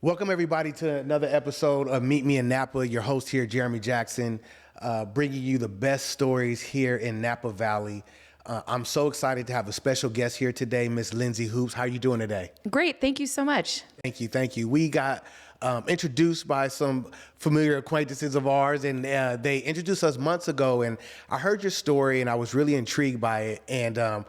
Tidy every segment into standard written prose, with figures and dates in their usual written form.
Welcome everybody to another episode of Meet Me in Napa. Your host here, Jeremy Jackson, bringing you the best stories here in Napa Valley. I'm so excited to have a special guest here today, Miss Lindsay Hoopes. How are you doing today? Great, thank you so much. Thank you. We got introduced by some familiar acquaintances of ours, and they introduced us months ago, and I heard your story, and I was really intrigued by it, and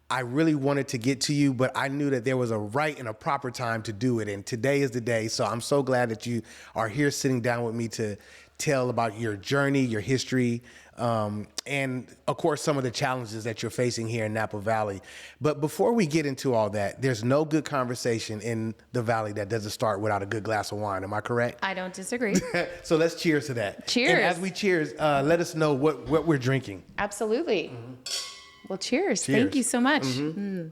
I really wanted to get to you, but I knew that there was a right and a proper time to do it, and today is the day. So I'm so glad that you are here sitting down with me to tell about your journey, your history, and of course, some of the challenges that you're facing here in Napa Valley. But before we get into all that, there's no good conversation in the Valley that doesn't start without a good glass of wine. Am I correct? I don't disagree. So let's cheers to that. Cheers. And as we cheers, let us know what we're drinking. Absolutely. Mm-hmm. Well, cheers. Thank you so much. Mm.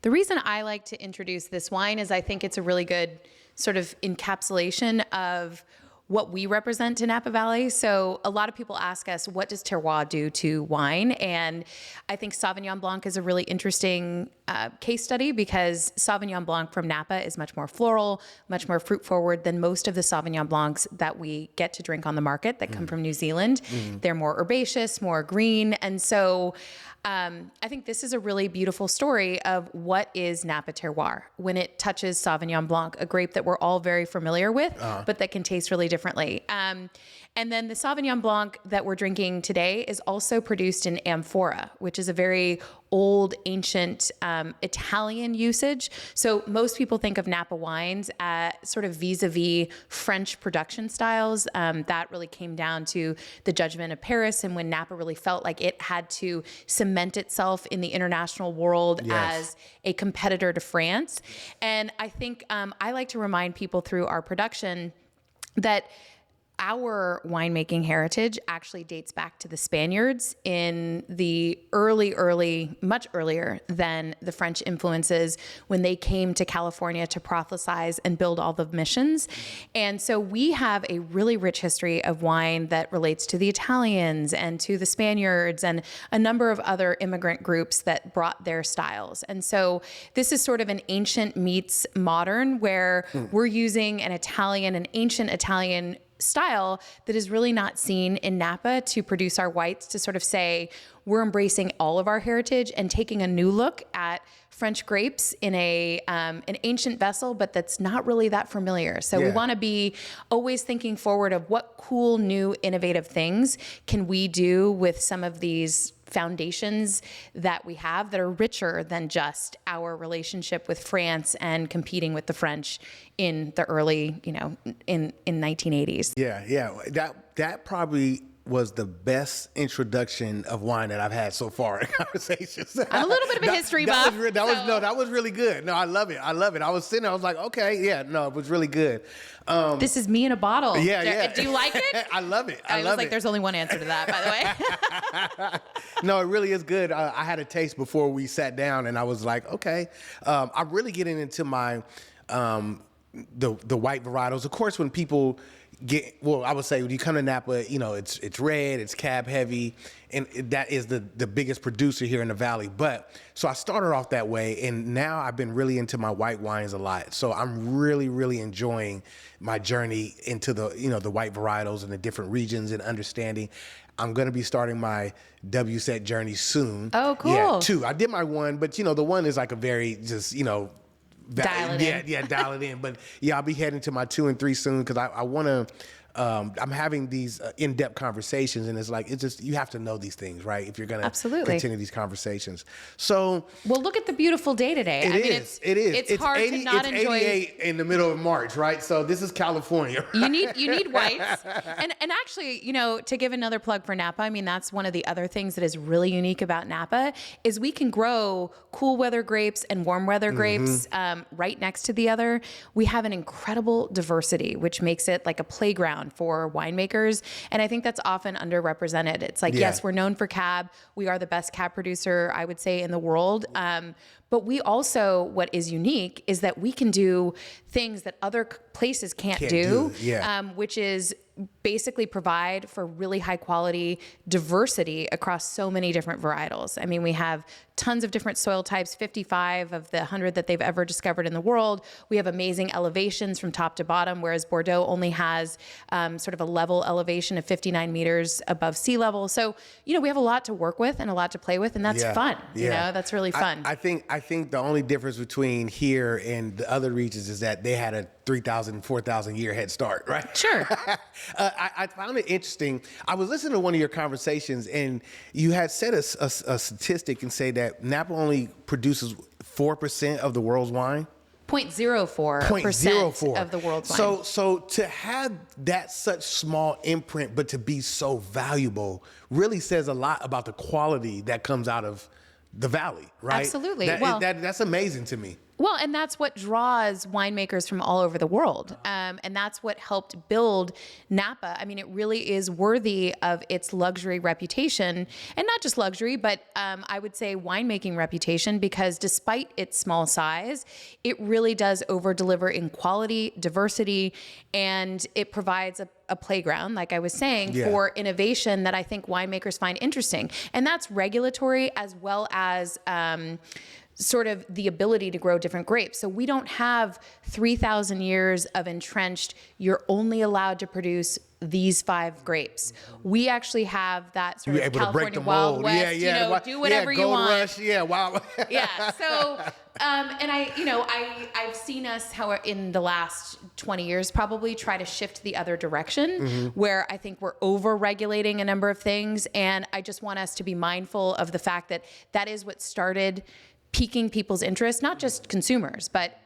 The reason I like to introduce this wine is I think it's a really good sort of encapsulation of what we represent to Napa Valley. So a lot of people ask us, what does terroir do to wine? And I think Sauvignon Blanc is a really interesting case study because Sauvignon Blanc from Napa is much more floral, much more fruit forward than most of the Sauvignon Blancs that we get to drink on the market that come from New Zealand. They're more herbaceous, more green. And so I think this is a really beautiful story of what is Napa terroir when it touches Sauvignon Blanc, a grape that we're all very familiar with, but that can taste really differently. And then the Sauvignon Blanc that we're drinking today is also produced in amphora, which is a very old, ancient Italian usage. So most people think of Napa wines sort of vis-a-vis French production styles. That really came down to the Judgment of Paris and when Napa really felt like it had to cement itself in the international world as a competitor to France. And I think I like to remind people through our production that our winemaking heritage actually dates back to the Spaniards in the much earlier than the French influences when they came to California to prophesize and build all the missions. And so we have a really rich history of wine that relates to the Italians and to the Spaniards and a number of other immigrant groups that brought their styles. And so this is sort of an ancient meets modern where we're using an ancient Italian style that is really not seen in Napa to produce our whites, to sort of say we're embracing all of our heritage and taking a new look at French grapes in an ancient vessel, but that's not really that familiar. So we want to be always thinking forward of what cool, new, innovative things can we do with some of these foundations that we have that are richer than just our relationship with France and competing with the French in the early, in 1980s. Yeah. That probably was the best introduction of wine that I've had so far in conversations. I'm a little bit of a history buff. That was really good. No, I love it. I was sitting there, I was like, okay, it was really good. This is me in a bottle. Yeah. Do you like it? I love it. I was like, there's only one answer to that, by the way. No, it really is good. I had a taste before we sat down, and I was like, okay. I'm really getting into my the white varietals. Of course, when people I would say when you come to Napa, it's red, it's cab heavy, and that is the biggest producer here in the Valley. But so I started off that way, and now I've been really into my white wines a lot. So I'm really, really enjoying my journey into the white varietals and the different regions and understanding. I'm going to be starting my WSET journey soon. Oh, cool. Yeah, 2. I did my 1, but the 1 is like a very just, dial it in. Yeah, dial it in. But I'll be heading to my 2 and 3 soon because I want to. I'm having these in-depth conversations, and it's just you have to know these things, right? If you're going to continue these conversations. So, well, look at the beautiful day today. It is. It's hard to not enjoy. It's 88 in the middle of March, right? So this is California. You need whites, and actually, to give another plug for Napa. I mean, that's one of the other things that is really unique about Napa is we can grow cool weather grapes and warm weather grapes right next to the other. We have an incredible diversity, which makes it like a playground for winemakers. And I think that's often underrepresented. It's like, yes, we're known for cab. We are the best cab producer, I would say, in the world. But we also, what is unique is that we can do things that other places can't do. Which is basically provide for really high quality diversity across so many different varietals. I mean, we have tons of different soil types, 55 of the 100 that they've ever discovered in the world. We have amazing elevations from top to bottom, whereas Bordeaux only has sort of a level elevation of 59 meters above sea level. So, you know, we have a lot to work with and a lot to play with, and that's fun. You know, that's really fun. I think the only difference between here and the other regions is that they had a 3,000, 4,000 year head start, right? Sure. I found it interesting. I was listening to one of your conversations, and you had said a statistic and say that Napa only produces 4% of the world's wine. 0.04% of the world's wine. So to have that such small imprint, but to be so valuable, really says a lot about the quality that comes out of the valley, right? Absolutely. That's amazing to me. Well, and that's what draws winemakers from all over the world. And that's what helped build Napa. I mean, it really is worthy of its luxury reputation, and not just luxury, but I would say winemaking reputation, because despite its small size, it really does over-deliver in quality, diversity, and it provides a playground, like I was saying, for innovation that I think winemakers find interesting. And that's regulatory as well as sort of the ability to grow different grapes. So we don't have 3,000 years of entrenched, you're only allowed to produce these 5 grapes. We actually have that sort of California Wild West, you know, do whatever you want. Rush, wow. Yeah. So, and I've seen us how in the last 20 years probably try to shift the other direction, where I think we're over-regulating a number of things. And I just want us to be mindful of the fact that that is what started piquing people's interest, not just consumers, but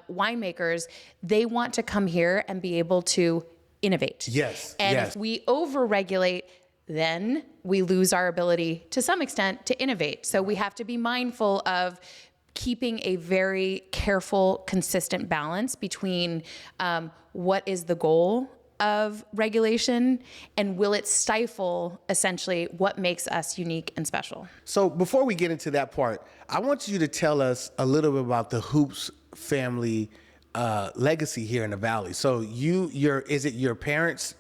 winemakers. They want to come here and be able to innovate. Yes. And if we over-regulate, then we lose our ability to some extent to innovate. So we have to be mindful of keeping a very careful, consistent balance between what is the goal of regulation and will it stifle essentially what makes us unique and special. So before we get into that part, I want you to tell us a little bit about the Hoopes family legacy here in the Valley. So is it your parents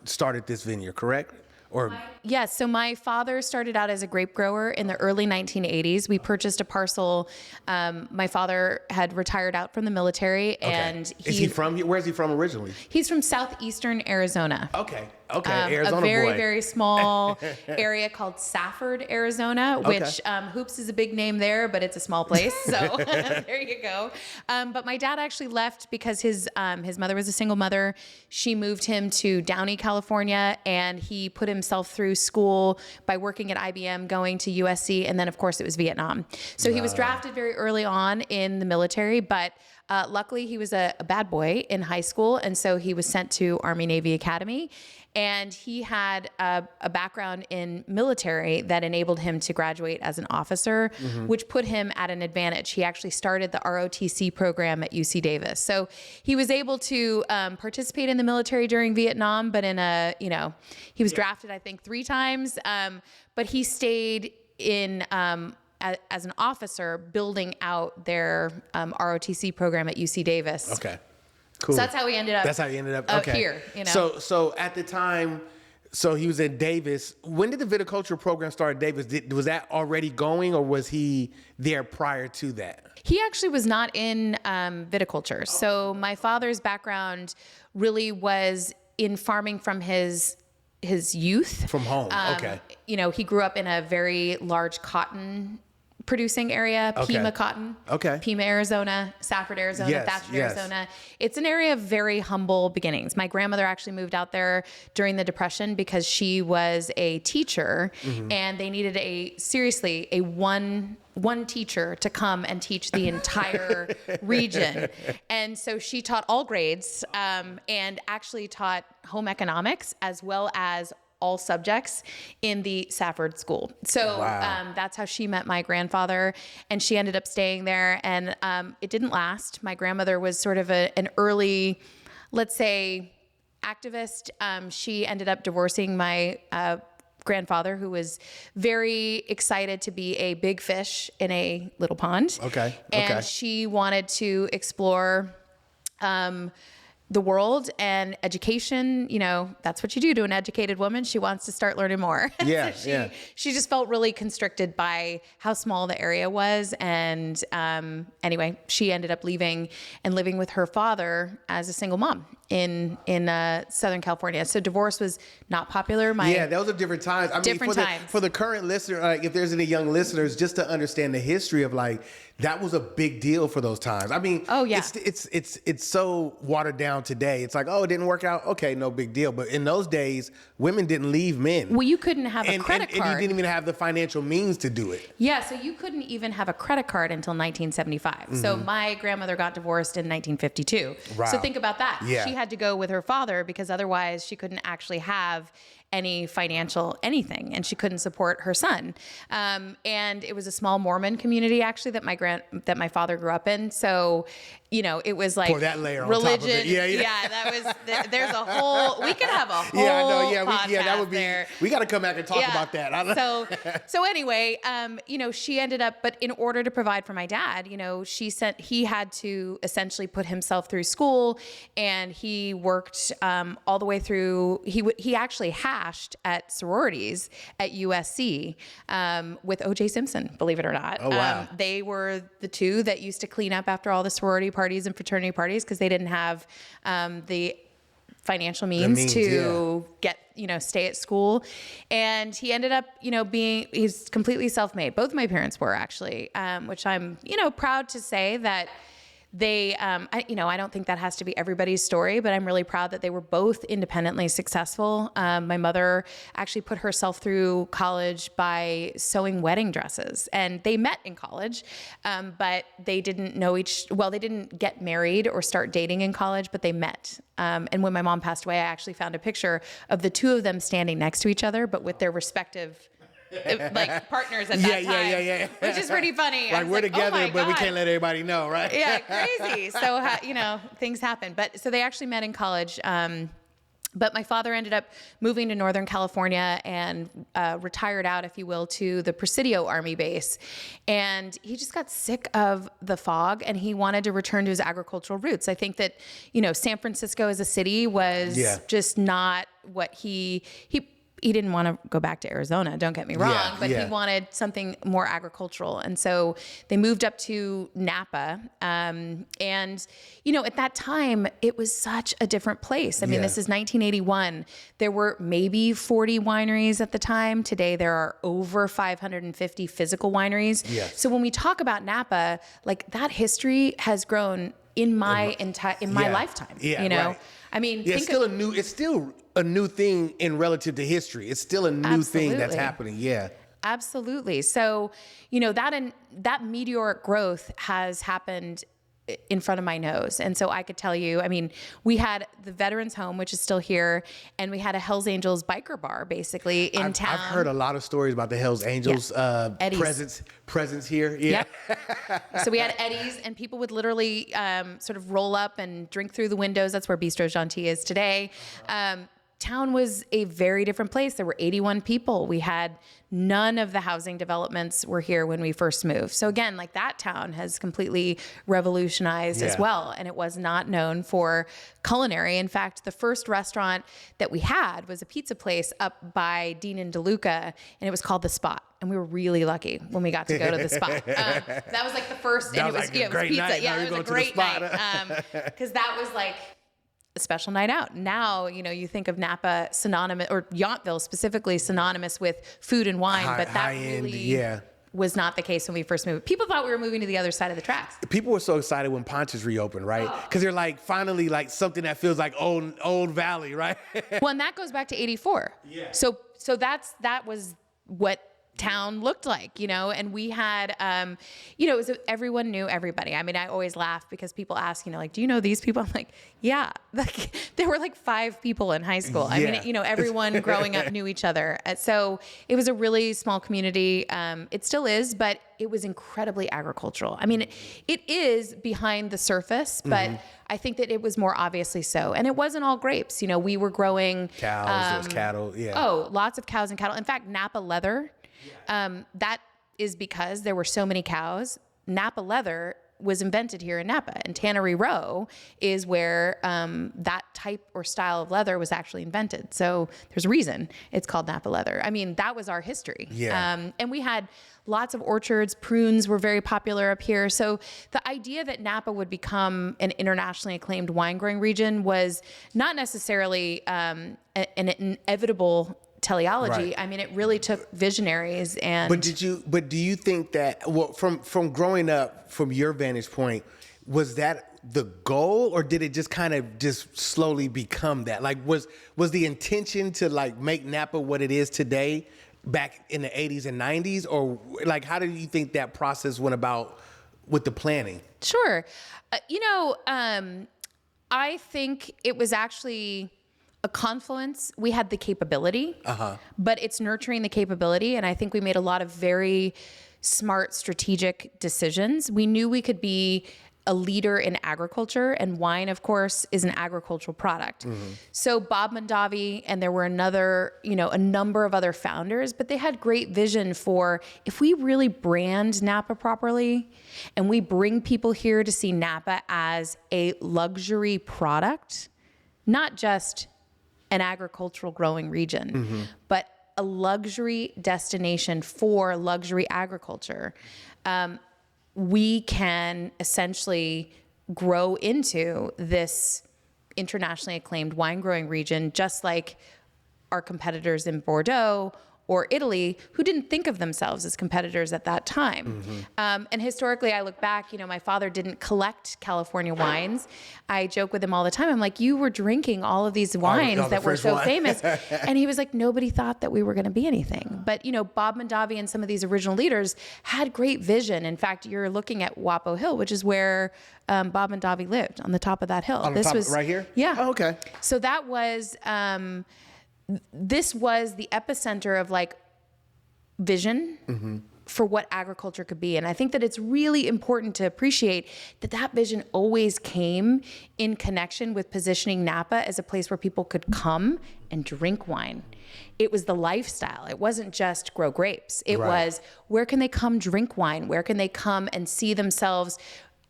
started this vineyard, correct? Or yes. So my father started out as a grape grower in the early 1980s. We purchased a parcel. My father had retired out from the military, and is he from here? Where's he from originally? He's from southeastern Arizona. Okay, Arizona a very, boy. very small area called Safford, Arizona, which Hoopes is a big name there, but it's a small place. So there you go. But my dad actually left because his mother was a single mother. She moved him to Downey, California, and he put himself through school by working at IBM, going to USC, and then of course it was Vietnam. So he was drafted very early on in the military, but luckily he was a bad boy in high school, and so he was sent to Army Navy Academy. And he had a background in military that enabled him to graduate as an officer, which put him at an advantage. He actually started the ROTC program at UC Davis. So he was able to participate in the military during Vietnam, but he was drafted, I think, 3 times. But he stayed in as an officer building out their ROTC program at UC Davis. Okay. Cool. So that's how he ended up here. You know? So at the time, so he was in Davis. When did the viticulture program start at Davis? Was that already going, or was he there prior to that? He actually was not in viticulture. So my father's background really was in farming from his youth. From home, okay. You know, he grew up in a very large cotton producing area, Pima cotton, Pima, Arizona, Safford, Arizona, Thatcher, Arizona. It's an area of very humble beginnings. My grandmother actually moved out there during the Depression because she was a teacher, and they needed a one teacher to come and teach the entire region. And so she taught all grades, and actually taught home economics as well as all subjects in the Safford school. So that's how she met my grandfather, and she ended up staying there, and it didn't last. My grandmother was sort of an early, let's say, activist. She ended up divorcing my grandfather, who was very excited to be a big fish in a little pond. And she wanted to explore the world and education, that's what you do to an educated woman. She wants to start learning more. Yeah, She just felt really constricted by how small the area was. And anyway, she ended up leaving and living with her father as a single mom in Southern California. So divorce was not popular. Those are different times. I mean, for the current listener, if there's any young listeners, just to understand the history of that was a big deal for those times. I mean, it's so watered down today. It's like, oh, it didn't work out. Okay, no big deal. But in those days, women didn't leave men. Well, you couldn't have a credit card. And you didn't even have the financial means to do it. Yeah, so you couldn't even have a credit card until 1975. Mm-hmm. So my grandmother got divorced in 1952. Wow. So think about that. Yeah. She had to go with her father because otherwise she couldn't actually have any financial anything, and she couldn't support her son. And it was a small Mormon community actually that my father grew up in. So, it was like pour that layer religion. On top of it. Yeah. That was. There's a whole. We could have a whole. Yeah, I know. Yeah, podcast that would be. There. We got to come back and talk about that. So anyway, she ended up. But in order to provide for my dad, he had to essentially put himself through school, and he worked all the way through. He actually hashed at sororities at USC with O.J. Simpson, believe it or not. Oh, wow. They were the two that used to clean up after all the sorority parties and fraternity parties because they didn't have the financial means to get, stay at school. And he ended up, he's completely self-made. Both my parents were actually, which I'm, proud to say that they, I don't think that has to be everybody's story, but I'm really proud that they were both independently successful. My mother actually put herself through college by sewing wedding dresses, and they met in college, but they didn't they didn't get married or start dating in college, but they met. And when my mom passed away, I actually found a picture of the two of them standing next to each other, but with their respective partners at that time, which is pretty funny. Like we're together, but we can't let everybody know, right? Yeah, crazy. So, things happen. But so they actually met in college. But my father ended up moving to Northern California and retired out, if you will, to the Presidio Army base. And he just got sick of the fog and he wanted to return to his agricultural roots. I think that, San Francisco as a city was just not what he didn't want to go back to Arizona, don't get me wrong, but he wanted something more agricultural. And so they moved up to Napa. And, at that time, it was such a different place. I mean, this is 1981. There were maybe 40 wineries at the time. Today, there are over 550 physical wineries. Yes. So when we talk about Napa, that history has grown in my lifetime, Right. I mean, it's still a new thing in relative to history. It's still a new thing that's happening. Yeah. Absolutely. So, that meteoric growth has happened in front of my nose. And so I could tell you, I mean, we had the Veterans Home, which is still here, and we had a Hells Angels biker bar basically in town. I've heard a lot of stories about the Hells Angels presence here. Yeah. Yep. So we had Eddie's, and people would literally sort of roll up and drink through the windows. That's where Bistro Gentil is today. Town was a very different place. There were 81 people. We had none of the housing developments were here when we first moved. So again, that town has completely revolutionized as well. And it was not known for culinary. In fact, the first restaurant that we had was a pizza place up by Dean and DeLuca, and it was called The Spot. And we were really lucky when we got to go to The Spot. That was the first, and it was pizza. Night. Yeah, it was a great night. Because that was a special night out. Now, you think of Napa synonymous, or Yountville specifically synonymous with food and wine, but that really was not the case when we first moved. People thought we were moving to the other side of the tracks. People were so excited when Ponch's reopened, right? Because they're finally something that feels like old Valley, right? Well, and that goes back to 84. Yeah. So that was what town looked like, and we had, it was everyone knew everybody. I mean, I always laugh because people ask, do you know these people? I'm like, yeah, there were 5 people in high school. I mean, everyone growing up knew each other. So it was a really small community. It still is, but it was incredibly agricultural. I mean, it is behind the surface, but I think that it was more obviously so. And it wasn't all grapes. We were growing cows, there's cattle. Yeah. Oh, lots of cows and cattle. In fact, Napa leather, that is because there were so many cows. Napa leather was invented here in Napa, and Tannery Row is where that type or style of leather was actually invented. So there's a reason it's called Napa leather. I mean, that was our history. Yeah. And we had lots of orchards. Prunes were very popular up here. So the idea that Napa would become an internationally acclaimed wine growing region was not necessarily an inevitable teleology. Right. I mean, it really took visionaries. And But do you think that, well, from growing up, from your vantage point, was that the goal, or did it just kind of just slowly become that? Like, was the intention to like make Napa what it is today back in the 80s and 90s, or like, how do you think that process went about with the planning? Sure. I think it was actually a confluence. We had the capability, but it's nurturing the capability. And I think we made a lot of very smart, strategic decisions. We knew we could be a leader in agriculture, and wine, of course, is an agricultural product. So Bob Mondavi, and there were a number of other founders, but they had great vision for, if we really brand Napa properly and we bring people here to see Napa as a luxury product, not just an agricultural growing region, but a luxury destination for luxury agriculture, we can essentially grow into this internationally acclaimed wine growing region, just like our competitors in Bordeaux or Italy, who didn't think of themselves as competitors at that time. And historically, I look back, my father didn't collect California wines. I joke with him all the time. I'm like, you were drinking all of these wines that were so famous. And he was like, nobody thought that we were going to be anything. But, Bob Mondavi and some of these original leaders had great vision. In fact, you're looking at Wapo Hill, which is where Bob Mondavi lived, on the top of that hill. On the top, right here? Yeah. Oh, okay. So that was... this was the epicenter of like vision for what agriculture could be. And I think that it's really important to appreciate that that vision always came in connection with positioning Napa as a place where people could come and drink wine. It was the lifestyle. It wasn't just grow grapes. It was, where can they come drink wine? Where can they come and see themselves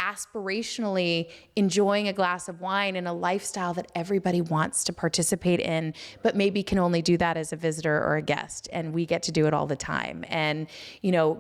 aspirationally enjoying a glass of wine in a lifestyle that everybody wants to participate in, but maybe can only do that as a visitor or a guest. And we get to do it all the time. And,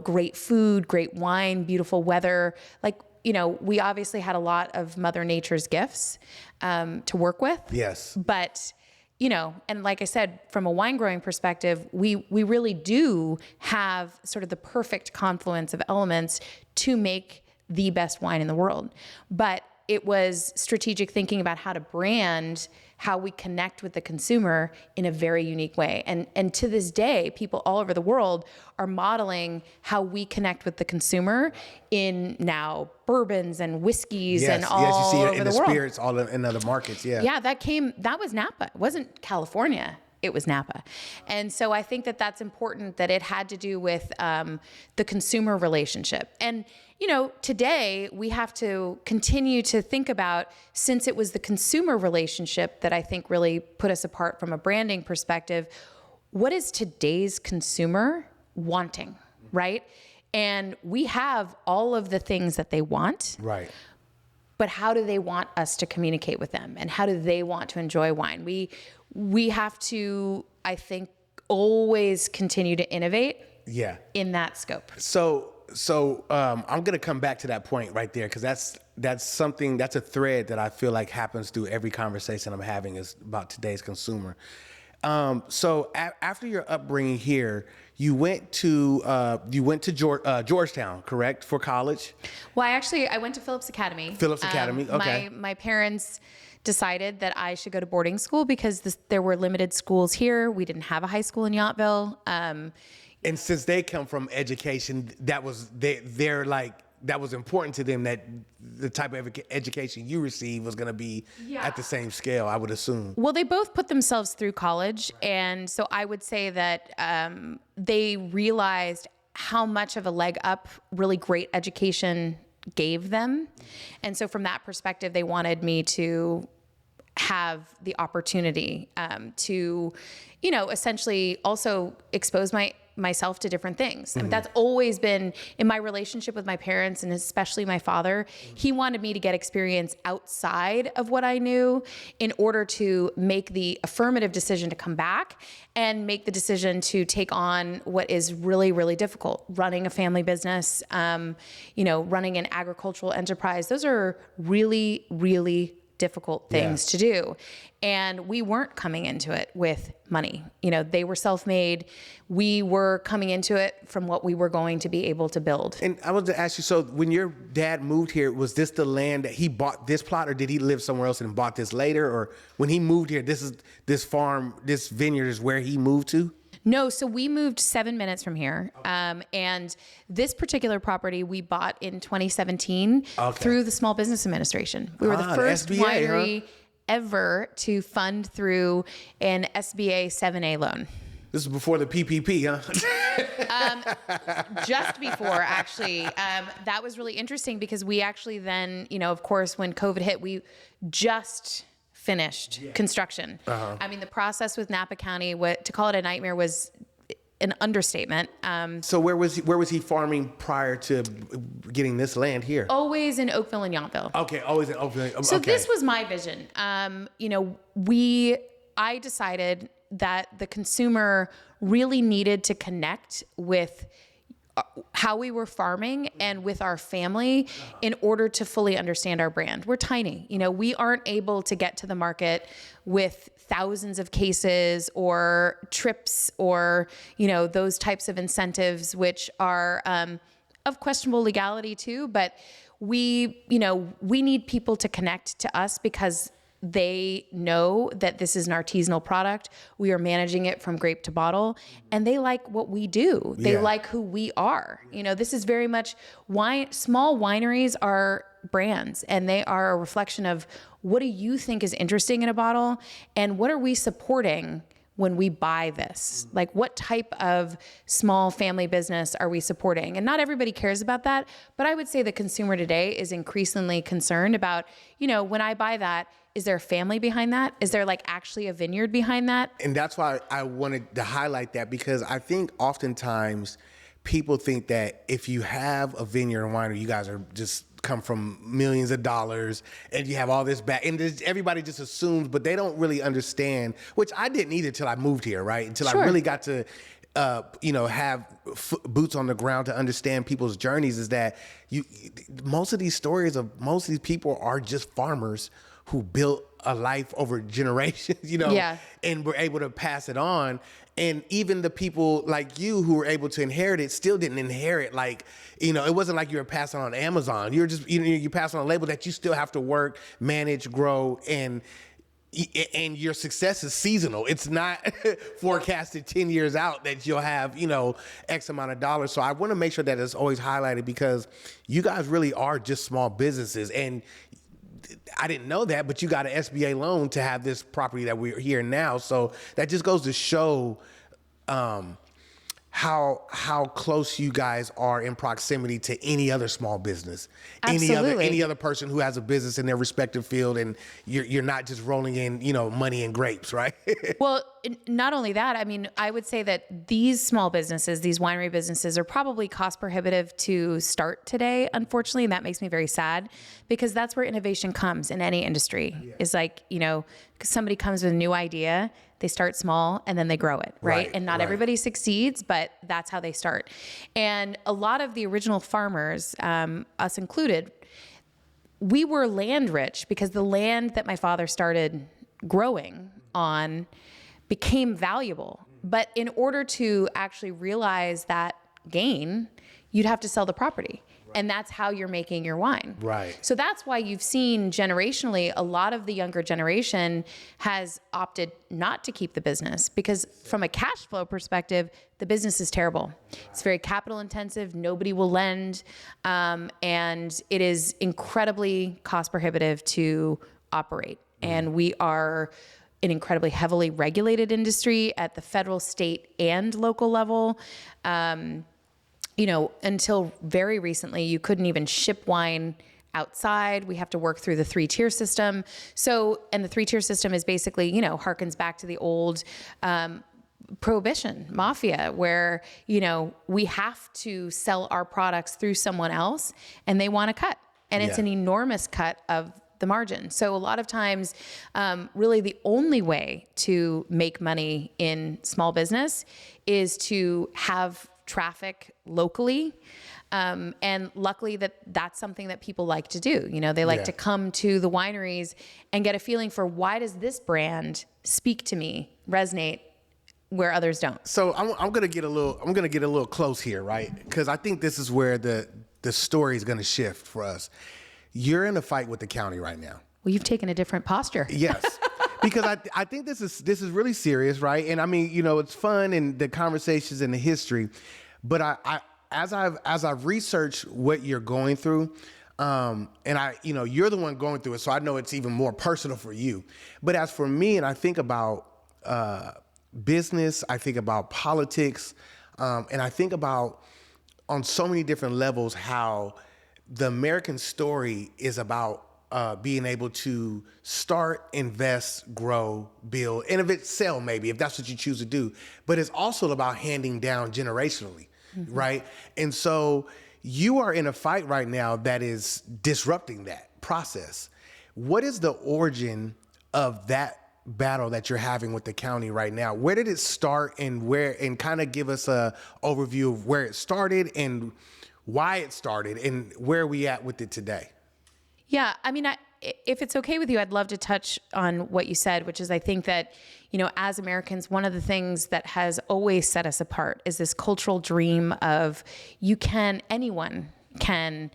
great food, great wine, beautiful weather. Like, we obviously had a lot of Mother Nature's gifts to work with. Yes. But, and like I said, from a wine growing perspective, we really do have sort of the perfect confluence of elements to make the best wine in the world. But it was strategic thinking about how to brand, how we connect with the consumer in a very unique way. And to this day, people all over the world are modeling how we connect with the consumer in now bourbons and whiskeys and all over the world. Yes, you see it in the spirits, all in other markets, yeah. Yeah, that was Napa. It wasn't California. It was Napa. And so I think that that's important, that it had to do with the consumer relationship. And, today we have to continue to think about, since it was the consumer relationship that I think really put us apart from a branding perspective, what is today's consumer wanting, right? And we have all of the things that they want. Right. But how do they want us to communicate with them? And how do they want to enjoy wine? We have to, I think, always continue to innovate in that scope. So I'm going to come back to that point right there, because that's a thread that I feel like happens through every conversation I'm having is about today's consumer. So after your upbringing here, you went to Georgetown, correct, for college? Well, I went to Phillips Academy. Phillips Academy, okay. My parents decided that I should go to boarding school because there were limited schools here. We didn't have a high school in Yountville. And since they come from education, that was that was important to them, that the type of education you receive was going to be at the same scale, I would assume. Well, they both put themselves through college. And so I would say that they realized how much of a leg up really great education gave them. And so from that perspective, they wanted me to have the opportunity to, essentially also expose myself to different things. I mean, that's always been in my relationship with my parents, and especially my father. He wanted me to get experience outside of what I knew in order to make the affirmative decision to come back and make the decision to take on what is really, really difficult. Running a family business, running an agricultural enterprise. Those are really, really difficult things to do. And we weren't coming into it with money. They were self-made. We were coming into it from what we were going to be able to build. And I wanted to ask you, so when your dad moved here, was this the land that he bought this plot, or did he live somewhere else and bought this later? Or when he moved here, this farm, this vineyard is where he moved to? No, so we moved 7 minutes from here. And this particular property we bought in 2017 through the Small Business Administration. We were the first the SBA, winery ever to fund through an SBA 7A loan. This is before the PPP, huh? Just before, actually. That was really interesting because we actually then, of course, when COVID hit, we just finished construction. I mean, the process with Napa County, to call it a nightmare was an understatement. So where was he farming prior to getting this land here? Always in Oakville and Yountville. Okay, always in Oakville. So this was my vision. I decided that the consumer really needed to connect with how we were farming and with our family in order to fully understand our brand. We're tiny. We aren't able to get to the market with thousands of cases or trips or, those types of incentives, which are of questionable legality too. But we need people to connect to us because they know that this is an artisanal product. We are managing it from grape to bottle, and they like what we do. They like who we are. This is very much small wineries are brands, and they are a reflection of what do you think is interesting in a bottle, and what are we supporting when we buy this? Like, what type of small family business are we supporting? And not everybody cares about that, but I would say the consumer today is increasingly concerned about, when I buy that, is there a family behind that? Is there actually a vineyard behind that? And that's why I wanted to highlight that, because I think oftentimes people think that if you have a vineyard and winery, you guys are just come from millions of dollars and you have all this back, and everybody just assumes, but they don't really understand, which I didn't either till I moved here, right? Until I really got to have boots on the ground to understand people's journeys, is that most of these stories of most of these people are just farmers who built a life over generations, and were able to pass it on. And even the people like you who were able to inherit it still didn't inherit it wasn't like you were passing on Amazon. You're just, you pass on a label that you still have to work, manage, grow, and your success is seasonal. It's not forecasted 10 years out that you'll have, X amount of dollars. So I want to make sure that it's always highlighted, because you guys really are just small businesses. And I didn't know that, but you got an SBA loan to have this property that we're here now. So that just goes to show how close you guys are in proximity to any other small business, Absolutely. any other person who has a business in their respective field, and you're not just rolling in money and grapes, right? Well, not only that, I mean, I would say that these small businesses, these winery businesses, are probably cost prohibitive to start today, unfortunately, and that makes me very sad, because that's where innovation comes in any industry. Is somebody comes with a new idea, they start small and then they grow it, right? And not everybody succeeds, but that's how they start. And a lot of the original farmers, us included, we were land rich because the land that my father started growing on became valuable. But in order to actually realize that gain, you'd have to sell the property. And that's how you're making your wine. Right. So that's why you've seen generationally, a lot of the younger generation has opted not to keep the business, because from a cash flow perspective, the business is terrible. It's very capital intensive. Nobody will lend. And it is incredibly cost prohibitive to operate. And we are an incredibly heavily regulated industry at the federal, state, and local level. Until very recently, you couldn't even ship wine outside. We have to work through the 3-tier system. And the 3-tier system is basically, harkens back to the old prohibition, mafia, where, you know, we have to sell our products through someone else and they want a cut. And it's an enormous cut of the margin. So a lot of times, really the only way to make money in small business is to have traffic locally. And luckily that's something that people like to do. You know, they like to come to the wineries and get a feeling for, why does this brand speak to me, resonate where others don't? So I'm gonna get a little close here, right? Because I think this is where the story is gonna shift for us. You're in a fight with the county right now. Well, you've taken a different posture. Yes. Because I think this is really serious, right? And I mean, you know, it's fun and the conversations and the history, but as I've researched what you're going through, and you know, you're the one going through it, so I know it's even more personal for you. But as for me, and I think about business, I think about politics, and I think about, on so many different levels, how the American story is about being able to start, invest, grow, build, innovate, sell, maybe, if that's what you choose to do. But it's also about handing down generationally, right? And so you are in a fight right now that is disrupting that process. What is the origin of that battle that you're having with the county right now? Where did it start, and kind of give us a overview of where it started and why it started and where are we at with it today? Yeah, I mean, if it's okay with you, I'd love to touch on what you said, which is, I think that, you know, as Americans, one of the things that has always set us apart is this cultural dream of anyone can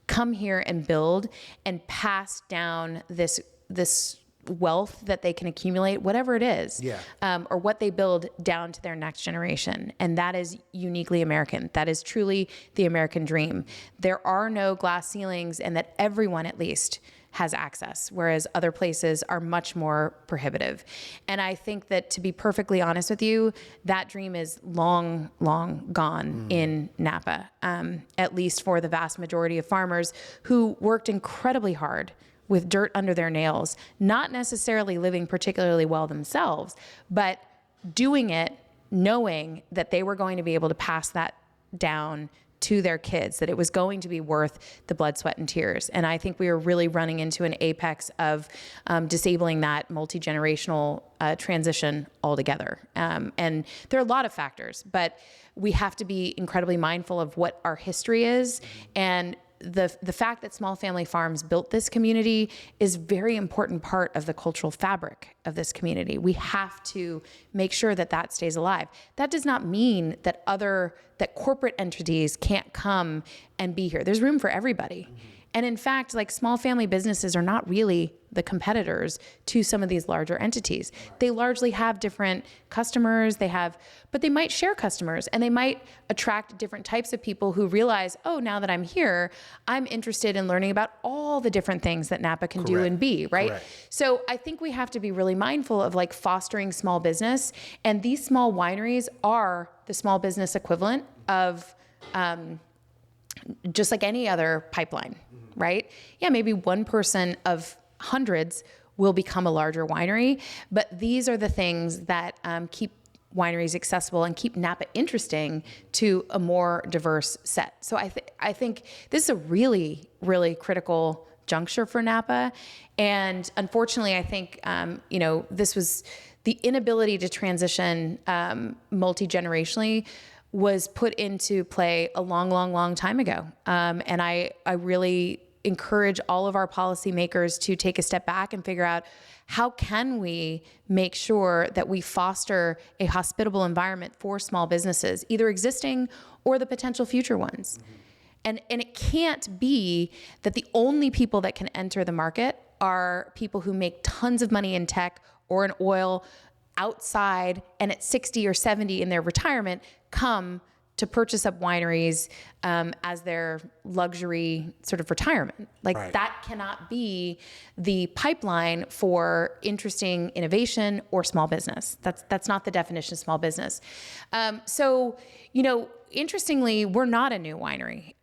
come here and build and pass down this wealth that they can accumulate, whatever it is, or what they build, down to their next generation. And that is uniquely American. That is truly the American dream. There are no glass ceilings, and that everyone at least has access, whereas other places are much more prohibitive. And I think that, to be perfectly honest with you, that dream is long, long gone in Napa, at least for the vast majority of farmers who worked incredibly hard with dirt under their nails, not necessarily living particularly well themselves, but doing it knowing that they were going to be able to pass that down to their kids, that it was going to be worth the blood, sweat, and tears. And I think we are really running into an apex of disabling that multi-generational transition altogether. And there are a lot of factors, but we have to be incredibly mindful of what our history is, and the fact that small family farms built this community is a very important part of the cultural fabric of this community. We have to make sure that that stays alive. That does not mean that corporate entities can't come and be here. There's room for everybody. And in fact, like, small family businesses are not really the competitors to some of these larger entities. They largely have different customers, but they might share customers, and they might attract different types of people who realize, oh, now that I'm here, I'm interested in learning about all the different things that Napa can do and be, right? Correct. So I think we have to be really mindful of, like, fostering small business, and these small wineries are the small business equivalent of just like any other pipeline, right? Yeah, maybe one person of hundreds will become a larger winery, but these are the things that keep wineries accessible and keep Napa interesting to a more diverse set. So I think this is a really, really critical juncture for Napa. And unfortunately, I think, you know, this was the inability to transition multi-generationally was put into play a long, long, long time ago. And I really encourage all of our policymakers to take a step back and figure out, how can we make sure that we foster a hospitable environment for small businesses, either existing or the potential future ones. And it can't be that the only people that can enter the market are people who make tons of money in tech or in oil outside, and at 60 or 70 in their retirement come to purchase up wineries as their luxury sort of retirement. Like, right. That cannot be the pipeline for interesting innovation or small business. That's not the definition of small business. So, you know, interestingly, we're not a new winery.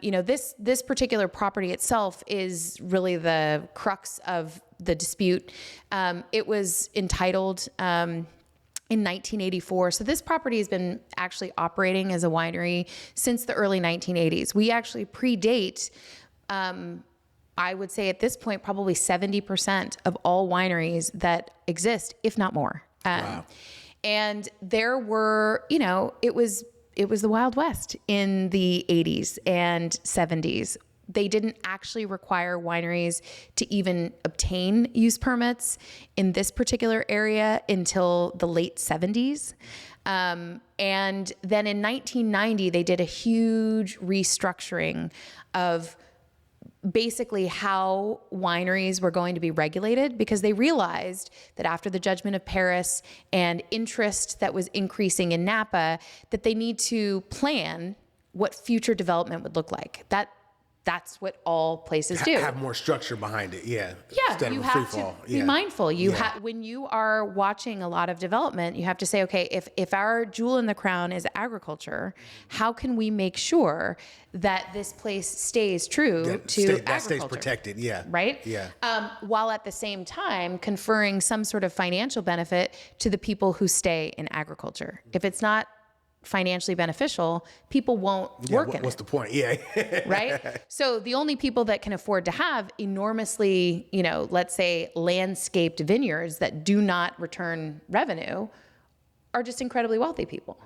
You know, this particular property itself is really the crux of the dispute. It was entitled in 1984. So this property has been actually operating as a winery since the early 1980s. We actually predate, I would say at this point, probably 70% of all wineries that exist, if not more. Wow. And there were, it was the Wild West in the 80s and 70s. They didn't actually require wineries to even obtain use permits in this particular area until the late 70s. And then in 1990, they did a huge restructuring of basically how wineries were going to be regulated, because they realized that after the judgment of Paris and interest that was increasing in Napa, that they need to plan what future development would look like. That's what all places do. Have more structure behind it, yeah. Yeah, Instead you of have free to fall. be mindful. When you are watching a lot of development, you have to say, okay, if our jewel in the crown is agriculture, how can we make sure that this place stays true to agriculture? That stays protected, yeah. Right? Yeah. While at the same time conferring some sort of financial benefit to the people who stay in agriculture. If it's not financially beneficial, people won't work in it. What's the point? Yeah. Right? So the only people that can afford to have enormously, let's say landscaped vineyards that do not return revenue are just incredibly wealthy people.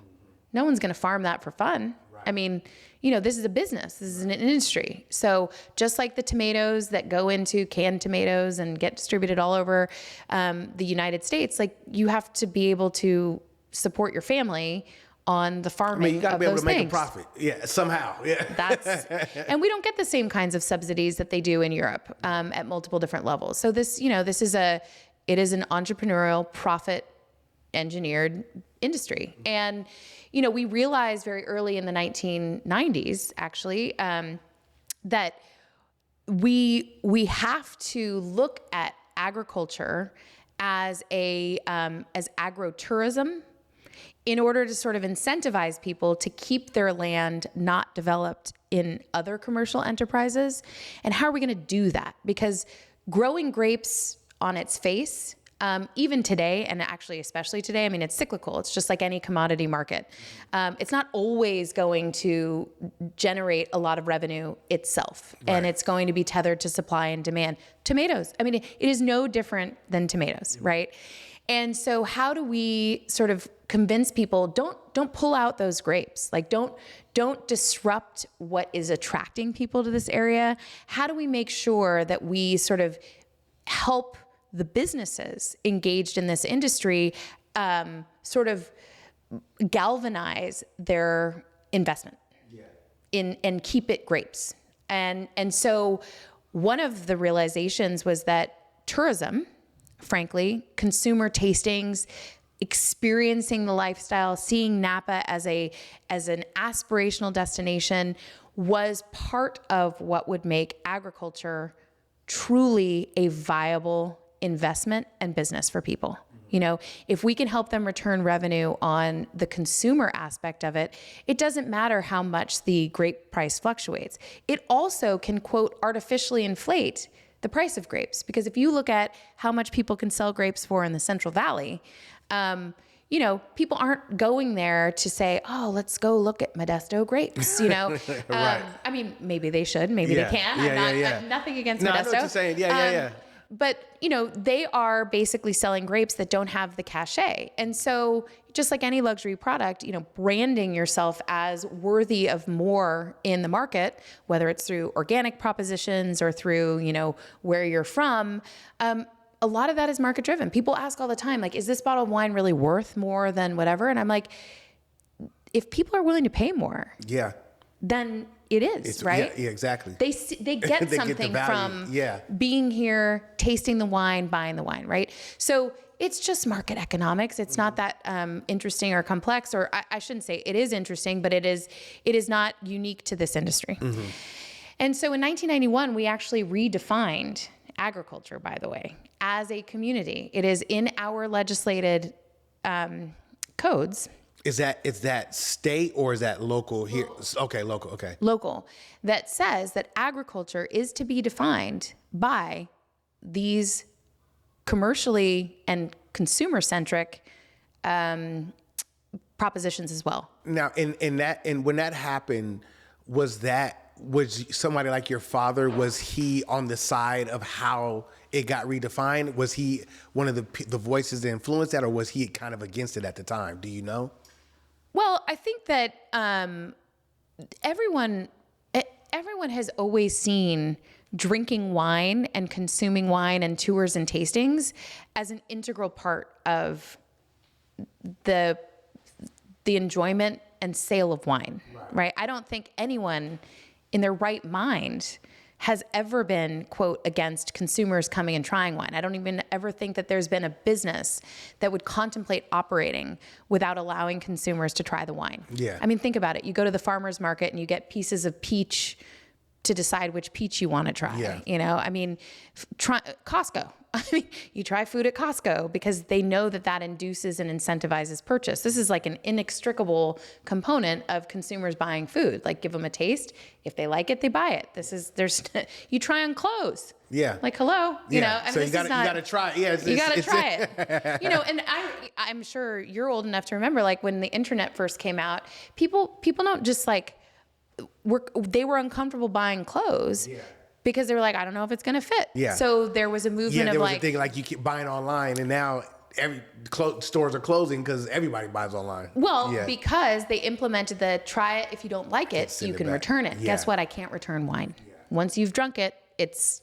No one's going to farm that for fun. Right. I mean, this is a business. This is an industry. So just like the tomatoes that go into canned tomatoes and get distributed all over the United States, like you have to be able to support your family on the farming. You got to be able to make things. a profit. Yeah, somehow. Yeah. And we don't get the same kinds of subsidies that they do in Europe at multiple different levels. So this, it is an entrepreneurial, profit engineered industry. And, we realized very early in the 1990s, actually, that we have to look at agriculture as as agrotourism, in order to sort of incentivize people to keep their land not developed in other commercial enterprises. And how are we going to do that? Because growing grapes on its face, even today, and actually especially today, I mean, it's cyclical. It's just like any commodity market. It's not always going to generate a lot of revenue itself. Right. And it's going to be tethered to supply and demand. Tomatoes, I mean, it is no different than tomatoes, right? And so how do we sort of convince people, don't pull out those grapes. Like don't disrupt what is attracting people to this area. How do we make sure that we sort of help the businesses engaged in this industry sort of galvanize their investment and keep it grapes? And so one of the realizations was that tourism, frankly, consumer tastings, experiencing the lifestyle, seeing Napa as an aspirational destination was part of what would make agriculture truly a viable investment and business for people. If we can help them return revenue on the consumer aspect of it, it doesn't matter how much the grape price fluctuates. It also can, quote, artificially inflate the price of grapes. Because if you look at how much people can sell grapes for in the Central Valley, people aren't going there to say, oh, let's go look at Modesto grapes, Right. I mean, maybe they should, maybe they can. I'm nothing against Modesto. I know what you're saying. Yeah. But, they are basically selling grapes that don't have the cachet. And so just like any luxury product, branding yourself as worthy of more in the market, whether it's through organic propositions or through, where you're from, a lot of that is market driven. People ask all the time, like, is this bottle of wine really worth more than whatever? And I'm like, if people are willing to pay more, then it is, right? Yeah, exactly. They get something from being here, tasting the wine, buying the wine, right? So it's just market economics. It's not that interesting or complex, or I shouldn't say it is interesting, but it is not unique to this industry. Mm-hmm. And so in 1991, we actually redefined agriculture, by the way, as a community. It is in our legislated codes. Is that state or is that local here? Okay, local, okay. Local. That says that agriculture is to be defined by these commercially and consumer-centric propositions as well. Now, and when that happened, was somebody like your father, was he on the side of how it got redefined? Was he one of the voices that influenced that, or was he kind of against it at the time? Do you know? Well, I think that everyone has always seen drinking wine and consuming wine and tours and tastings as an integral part of the enjoyment and sale of wine, right? I don't think anyone in their right mind has ever been, quote, against consumers coming and trying wine. I don't even ever think that there's been a business that would contemplate operating without allowing consumers to try the wine. Yeah. I mean, think about it. You go to the farmer's market and you get pieces of peach to decide which peach you want to try. Yeah. You know, I mean, try Costco. I mean, you try food at Costco because they know that induces and incentivizes purchase. This is like an inextricable component of consumers buying food. Like, give them a taste. If they like it, they buy it. You try on clothes. Yeah. Like, hello, you know. I mean, so you got to try it. Yeah, you got to try it. You know, and I'm sure you're old enough to remember, like, when the internet first came out, people don't just like they were uncomfortable buying clothes. Yeah. Because they were like, I don't know if it's going to fit. Yeah. So there was a movement of like... Yeah, there was a thing like you keep buying online, and now stores are closing because everybody buys online. Well, because they implemented the try it. If you don't like it, you can return it. Yeah. Guess what? I can't return wine. Yeah. Once you've drunk it, it's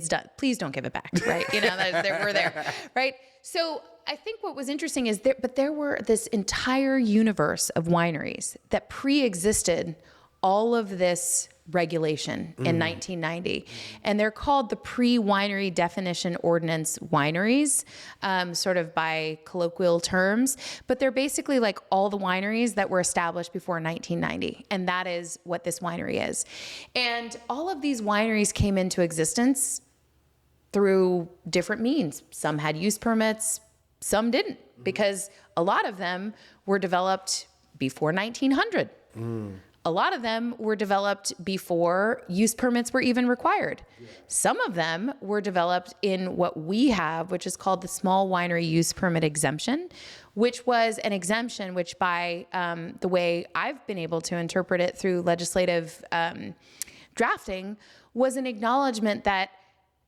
done. Please don't give it back, right? You know, we're there, right? So I think what was interesting is there were this entire universe of wineries that pre-existed all of this regulation in 1990. And they're called the Pre-Winery Definition Ordinance wineries, sort of by colloquial terms. But they're basically like all the wineries that were established before 1990. And that is what this winery is. And all of these wineries came into existence through different means. Some had use permits, some didn't, because a lot of them were developed before 1900. A lot of them were developed before use permits were even required. Yeah. Some of them were developed in what we have, which is called the Small Winery Use Permit Exemption, which was an exemption which, by the way I've been able to interpret it through legislative drafting, was an acknowledgement that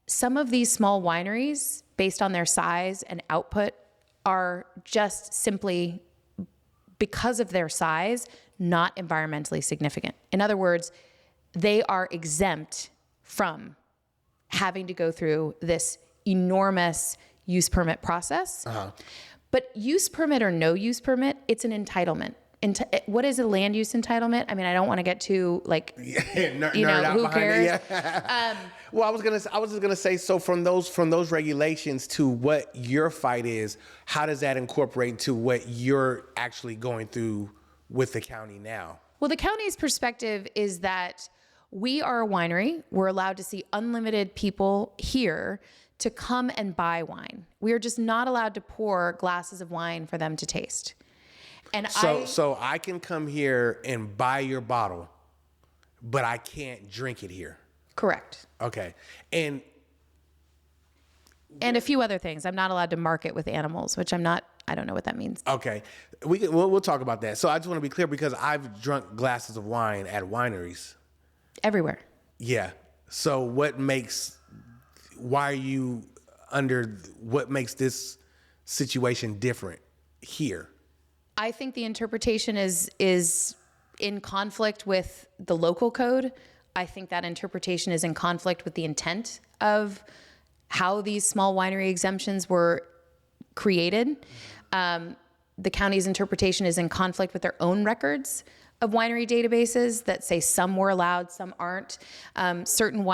some of these small wineries, based on their size and output, are just simply, because of their size, not environmentally significant. In other words, they are exempt from having to go through this enormous use permit process. But use permit or no use permit, it's an entitlement. What is a land use entitlement? I mean, I don't want to get too like, who cares? Well, I was just gonna say, so from those regulations to what your fight is, how does that incorporate into what you're actually going through with the county now? Well, the county's perspective is that we are a winery. We're allowed to see unlimited people here to come and buy wine. We are just not allowed to pour glasses of wine for them to taste. And so I can come here and buy your bottle, but I can't drink it here. Correct. Okay. And a few other things. I'm not allowed to market with animals, which I don't know what that means. Okay. We'll talk about that. So I just want to be clear, because I've drunk glasses of wine at wineries. Everywhere. Yeah. So what makes this situation different here? I think the interpretation is in conflict with the local code. I think that interpretation is in conflict with the intent of how these small winery exemptions were created. The county's interpretation is in conflict with their own records of winery databases that say some were allowed, some aren't. Certain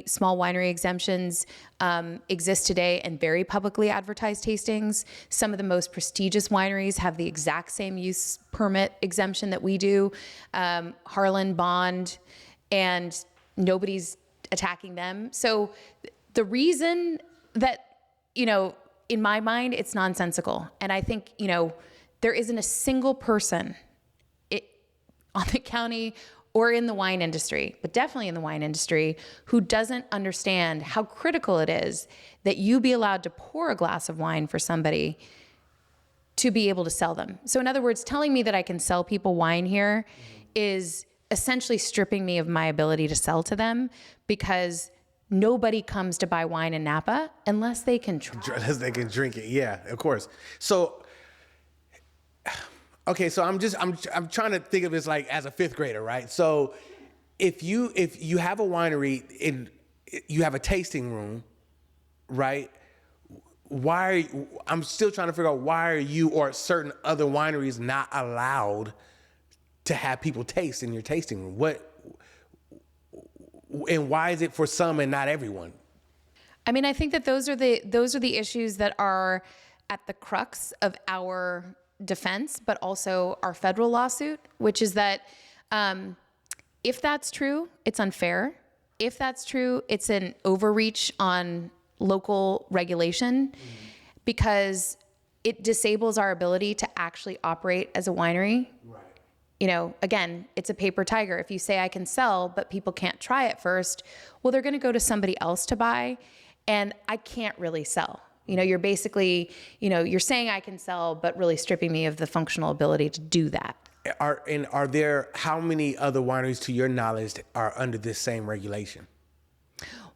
small winery exemptions exist today and very publicly advertised tastings. Some of the most prestigious wineries have the exact same use permit exemption that we do. Harlan, Bond, and nobody's attacking them. So the reason that, in my mind, it's nonsensical. And I think, there isn't a single person on the county or in the wine industry, but definitely in the wine industry, who doesn't understand how critical it is that you be allowed to pour a glass of wine for somebody to be able to sell them. So in other words, telling me that I can sell people wine here is essentially stripping me of my ability to sell to them, because nobody comes to buy wine in Napa unless they can try. Unless they can drink it. Yeah, of course. So, okay, so I'm trying to think of this like as a fifth grader, right? So if you have a winery and you have a tasting room, right? I'm still trying to figure out, why are you or certain other wineries not allowed to have people taste in your tasting room? And why is it for some and not everyone? I mean, I think that those are the issues that are at the crux of our defense, but also our federal lawsuit, which is that if that's true, it's unfair. If that's true, it's an overreach on local regulation, because it disables our ability to actually operate as a winery. Right. You know, again, it's a paper tiger. If you say I can sell, but people can't try it first, well, they're going to go to somebody else to buy, and I can't really sell. You know, you're basically, you're saying I can sell, but really stripping me of the functional ability to do that. Are there, how many other wineries, to your knowledge, are under this same regulation?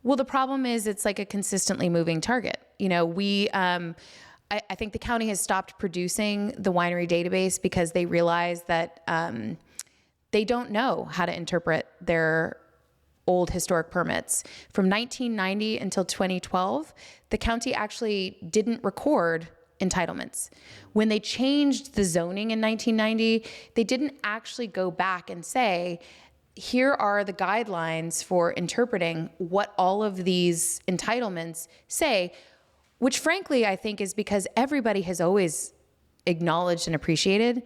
Well, the problem is it's like a consistently moving target. You know, I think the county has stopped producing the winery database because they realize that they don't know how to interpret their old historic permits. From 1990 until 2012, the county actually didn't record entitlements. When they changed the zoning in 1990, they didn't actually go back and say, here are the guidelines for interpreting what all of these entitlements say, which frankly, I think is because everybody has always acknowledged and appreciated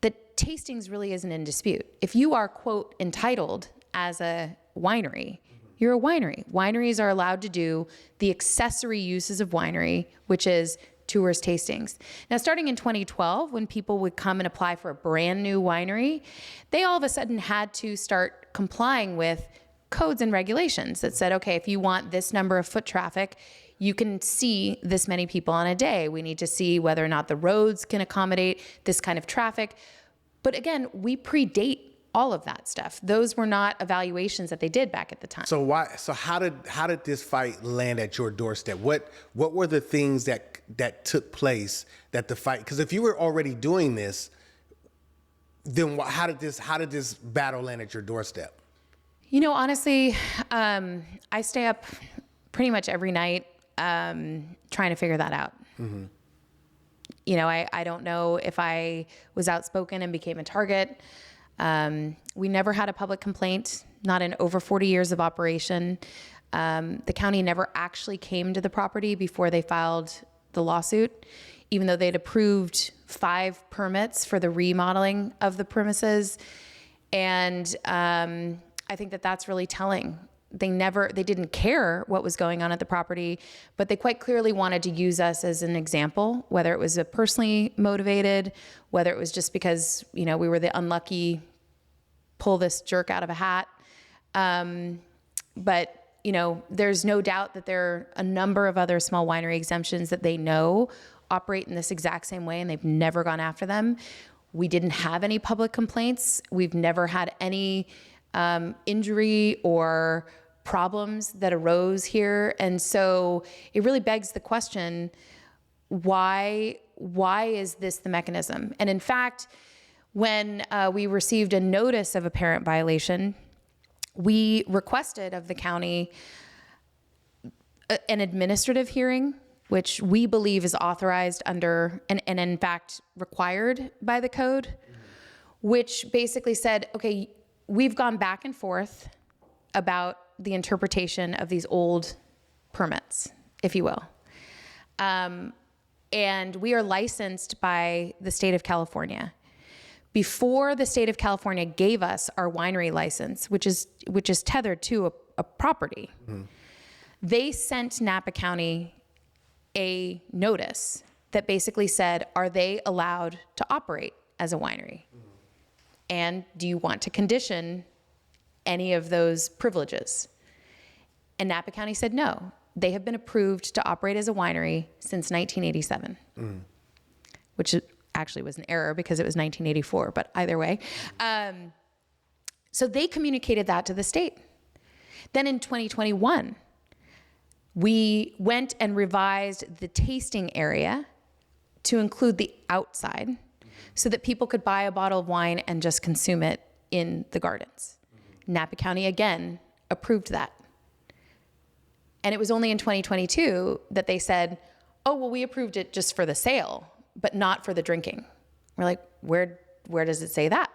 that tastings really isn't in dispute. If you are, quote, entitled as a winery, you're a winery. Wineries are allowed to do the accessory uses of winery, which is tours, tastings. Now, starting in 2012, when people would come and apply for a brand new winery, they all of a sudden had to start complying with codes and regulations that said, okay, if you want this number of foot traffic, you can see this many people on a day. We need to see whether or not the roads can accommodate this kind of traffic. But again, we predate all of that stuff. Those were not evaluations that they did back at the time. So how did this fight land at your doorstep? What were the things that took place that the fight? Because if you were already doing this, then how did this battle land at your doorstep? You know, honestly, I stay up pretty much every night trying to figure that out. Mm-hmm. You know, I don't know if I was outspoken and became a target. We never had a public complaint, not in over 40 years of operation. The county never actually came to the property before they filed the lawsuit, even though they'd approved 5 permits for the remodeling of the premises. And I think that that's really telling. They didn't care what was going on at the property, but they quite clearly wanted to use us as an example, whether it was a personally motivated, whether it was just because, we were the unlucky pull this jerk out of a hat. But, there's no doubt that there are a number of other small winery exemptions that they know operate in this exact same way, and they've never gone after them. We didn't have any public complaints. We've never had any injury or problems that arose here. And so it really begs the question, why is this the mechanism? And in fact, when we received a notice of apparent violation, we requested of the county an administrative hearing, which we believe is authorized under and in fact required by the code, which basically said, okay, we've gone back and forth about the interpretation of these old permits, if you will. And we are licensed by the state of California. Before the state of California gave us our winery license, which is tethered to a property, they sent Napa County a notice that basically said, are they allowed to operate as a winery? And do you want to condition any of those privileges? And Napa County said no. They have been approved to operate as a winery since 1987, which actually was an error because it was 1984, but either way. So they communicated that to the state. Then in 2021, we went and revised the tasting area to include the outside so that people could buy a bottle of wine and just consume it in the gardens. Napa County, again, approved that. And it was only in 2022 that they said, oh, well, we approved it just for the sale, but not for the drinking. We're like, where does it say that?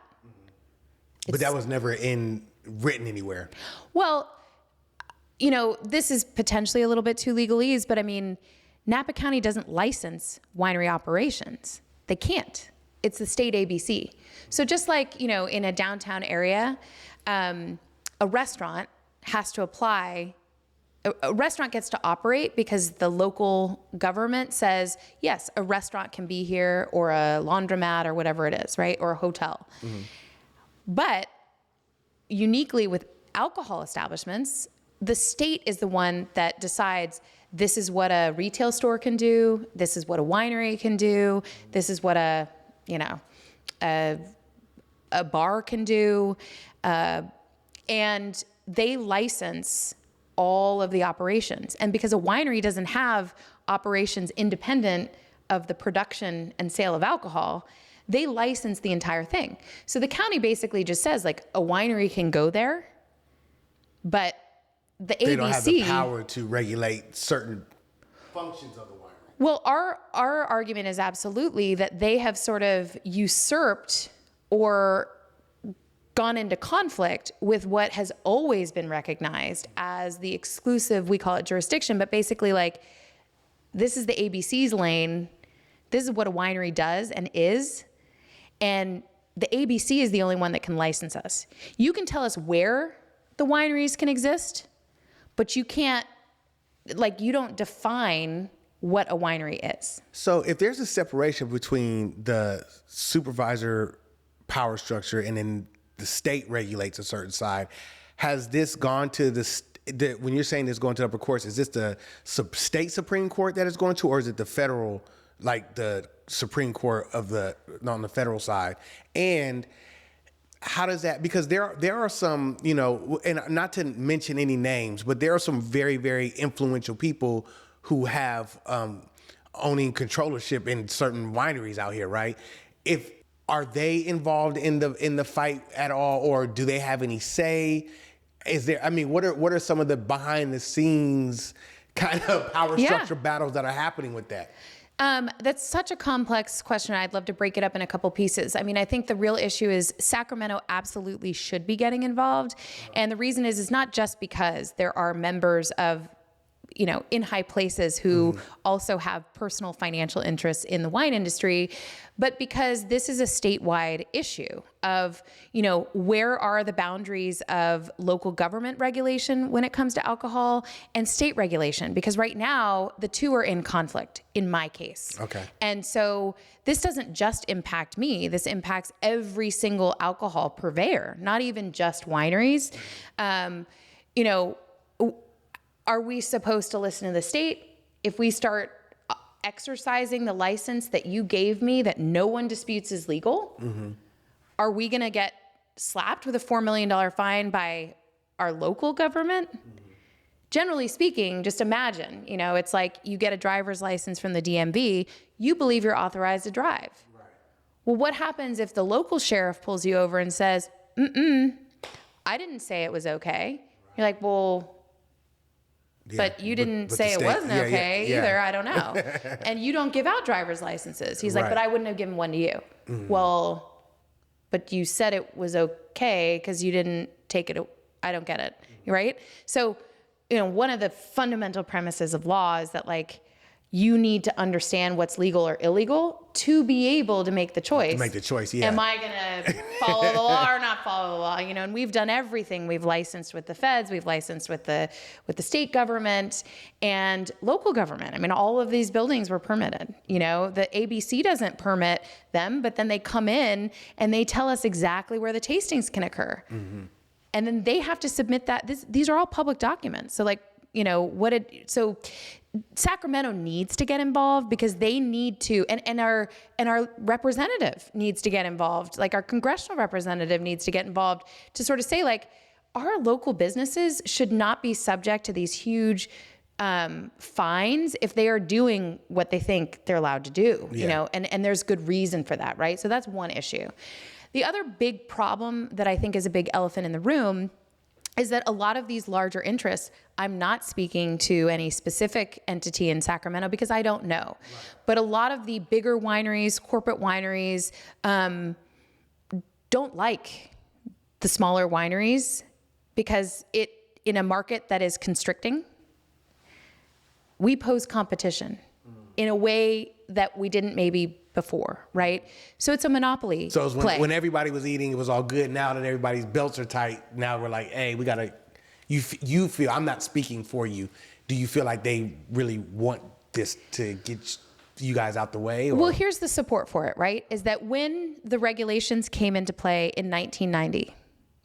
But that was never written anywhere. Well, you know, this is potentially a little bit too legalese, but I mean, Napa County doesn't license winery operations. They can't. It's the state ABC. So just like, you know, in a downtown area, a restaurant has to apply. A restaurant gets to operate because the local government says, yes, a restaurant can be here, or a laundromat, or whatever it is, right? Or a hotel. Mm-hmm. But uniquely with alcohol establishments, the state is the one that decides this is what a retail store can do, this is what a winery can do, this is what a bar can do, and they license all of the operations. And because a winery doesn't have operations independent of the production and sale of alcohol, they license the entire thing. So the county basically just says, like, a winery can go there, but the ABC... They don't have the power to regulate certain functions of the winery. Well, our argument is absolutely that they have sort of usurped or gone into conflict with what has always been recognized as the exclusive, we call it jurisdiction, but basically, like, this is the ABC's lane. This is what a winery does and is. And the ABC is the only one that can license us. You can tell us where the wineries can exist, but you can't, like, you don't define what a winery is. So if there's a separation between the supervisor power structure and then the state regulates a certain side, has this gone to when you're saying this going to the upper courts, is this the state Supreme Court that is going to, or is it the federal, like the Supreme Court on the federal side? And how does that, because there are some, you know, and not to mention any names, but there are some very, very influential people who have owning controllership in certain wineries out here, right? Are they involved in the fight at all, or do they have any say? Is there, I mean, what are some of the behind the scenes kind of power structure battles that are happening with that? That's such a complex question. I'd love to break it up in a couple pieces. I mean, I think the real issue is Sacramento absolutely should be getting involved. And the reason is not just because there are members of, you know, in high places who also have personal financial interests in the wine industry, but because this is a statewide issue of, you know, where are the boundaries of local government regulation when it comes to alcohol and state regulation? Because right now the two are in conflict in my case. Okay. And so this doesn't just impact me. This impacts every single alcohol purveyor, not even just wineries. You know, are we supposed to listen to the state? If we start exercising the license that you gave me that no one disputes is legal, are we going to get slapped with a $4 million fine by our local government? Generally speaking, just imagine, you know, it's like you get a driver's license from the DMV, you believe you're authorized to drive. Right. Well, what happens if the local sheriff pulls you over and says, I didn't say it was okay. Right. You're like, well, but you didn't say it wasn't okay either. I don't know. And you don't give out driver's licenses. He's like, but I wouldn't have given one to you. Well, but you said it was okay because you didn't take it. I don't get it. Right? So, you know, one of the fundamental premises of law is that, like, you need to understand what's legal or illegal to be able to make the choice. Am I going to follow the law or not follow the law? You know, and we've done everything. We've licensed with the feds. We've licensed with the state government and local government. I mean, all of these buildings were permitted. You know, the ABC doesn't permit them, but then they come in and they tell us exactly where the tastings can occur. And then they have to submit that. These are all public documents. So, like, so Sacramento needs to get involved because they need to, and our representative needs to get involved. Like our congressional representative needs to get involved to sort of say like, our local businesses should not be subject to these huge fines if they are doing what they think they're allowed to do, and there's good reason for that, right? So that's one issue. The other big problem that I think is a big elephant in the room is that a lot of these larger interests, I'm not speaking to any specific entity in Sacramento because I don't know, but a lot of the bigger wineries, corporate wineries, don't like the smaller wineries because in a market that is constricting, we pose competition in a way that we didn't maybe before, right? So it's a monopoly So it was play. when everybody was eating, it was all good. Now that everybody's belts are tight, now we're like, hey, we gotta. You feel, I'm not speaking for you. Do you feel like they really want this to get you guys out the way? Or? Well, here's the support for it, right? Is that when the regulations came into play in 1990,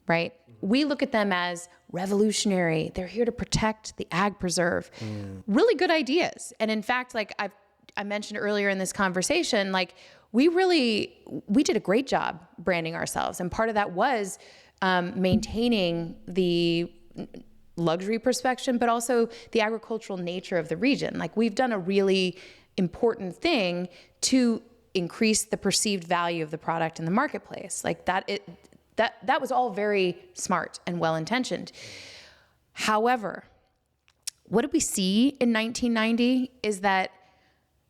right? We look at them as revolutionary. They're here to protect the ag preserve. Really good ideas. And in fact, like I mentioned earlier in this conversation, like we did a great job branding ourselves. And part of that was maintaining the luxury perspective, but also the agricultural nature of the region. Like we've done a really important thing to increase the perceived value of the product in the marketplace. Like that was all very smart and well-intentioned. However, what did we see in 1990 is that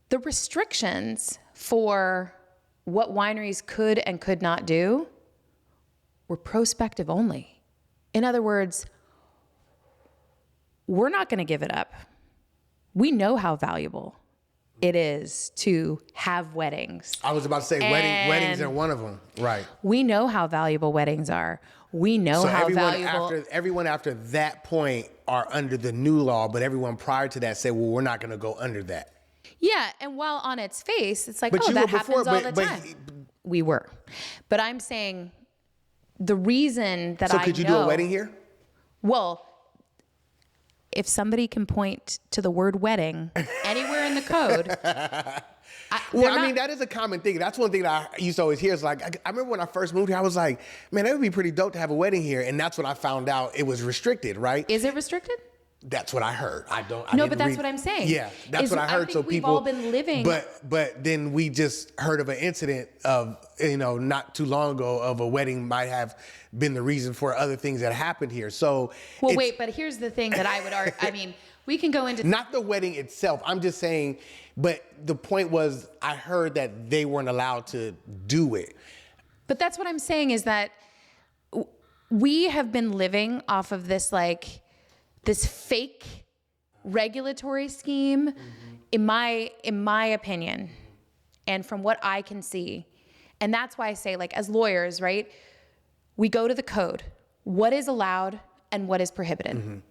the restrictions for what wineries could and could not do were prospective only. In other words, we're not going to give it up. We know how valuable it is to have weddings. I was about to say weddings are one of them, right? We know how valuable weddings are. We know how valuable. Everyone after that point are under the new law, but everyone prior to that said, well, we're not going to go under that. Yeah, and while on its face, it's like, But you that were before, happens all the time. We were. But I'm saying the reason that So could you do a wedding here? Well, if somebody can point to the word wedding anywhere in the code. That is a common thing. That's one thing that I used to always hear. Is like, I remember when I first moved here, I was like, man, that would be pretty dope to have a wedding here. And that's when I found out it was restricted, right? Is it restricted? That's what I heard. But that's what I'm saying. Yeah, that's what I heard. I think so we've people, all been living. But then we just heard of an incident of, not too long ago of a wedding might have been the reason for other things that happened here. So. Well, wait, but here's the thing that I would argue. I mean, we can go into. Not the wedding itself. I'm just saying, but the point was I heard that they weren't allowed to do it. But that's what I'm saying is that we have been living off of this fake regulatory scheme, in my opinion, and from what I can see. And that's why I say, like, as lawyers, right, we go to the code. What is allowed and what is prohibited?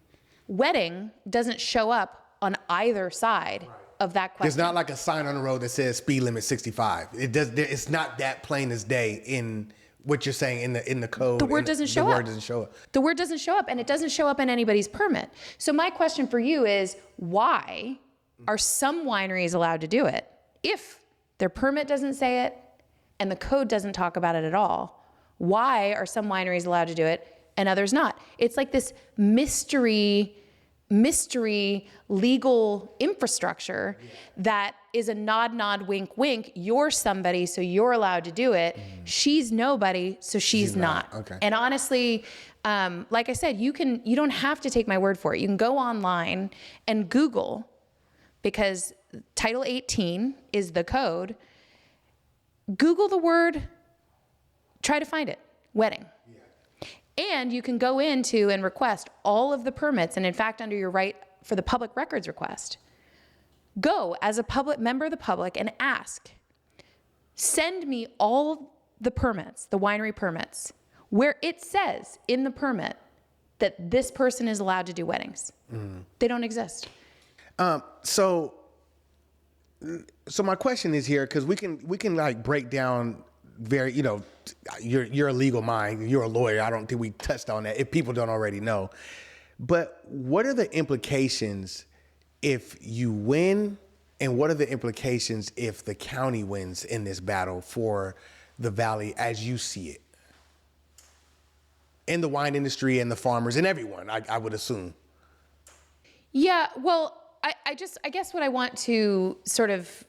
Wedding doesn't show up on either side of that question. There's not like a sign on the road that says speed limit 65. It's not that plain as day in what you're saying in the code. The word doesn't show up. The word doesn't show up. The word doesn't show up, and it doesn't show up in anybody's permit. So my question for you is, why are some wineries allowed to do it if their permit doesn't say it and the code doesn't talk about it at all? Why are some wineries allowed to do it and others not? It's like this mystery legal infrastructure that is a nod, wink, wink. You're somebody, so you're allowed to do it. She's nobody, so she's not. Okay. And honestly, like I said, you don't have to take my word for it. You can go online and Google, because Title 18 is the code. Google the word, try to find it, wedding. And you can go into and request all of the permits. And in fact, under your right for the public records request, go as a public member of the public and ask, send me all the permits, the winery permits, where it says in the permit that this person is allowed to do weddings. They don't exist. So my question is here, because we can like break down very, you're a legal mind, you're a lawyer. I don't think we touched on that if people don't already know. But what are the implications if you win, and what are the implications if the county wins in this battle for the valley as you see it? In the wine industry and the farmers and everyone, I would assume. Yeah, well, I guess what I want to sort of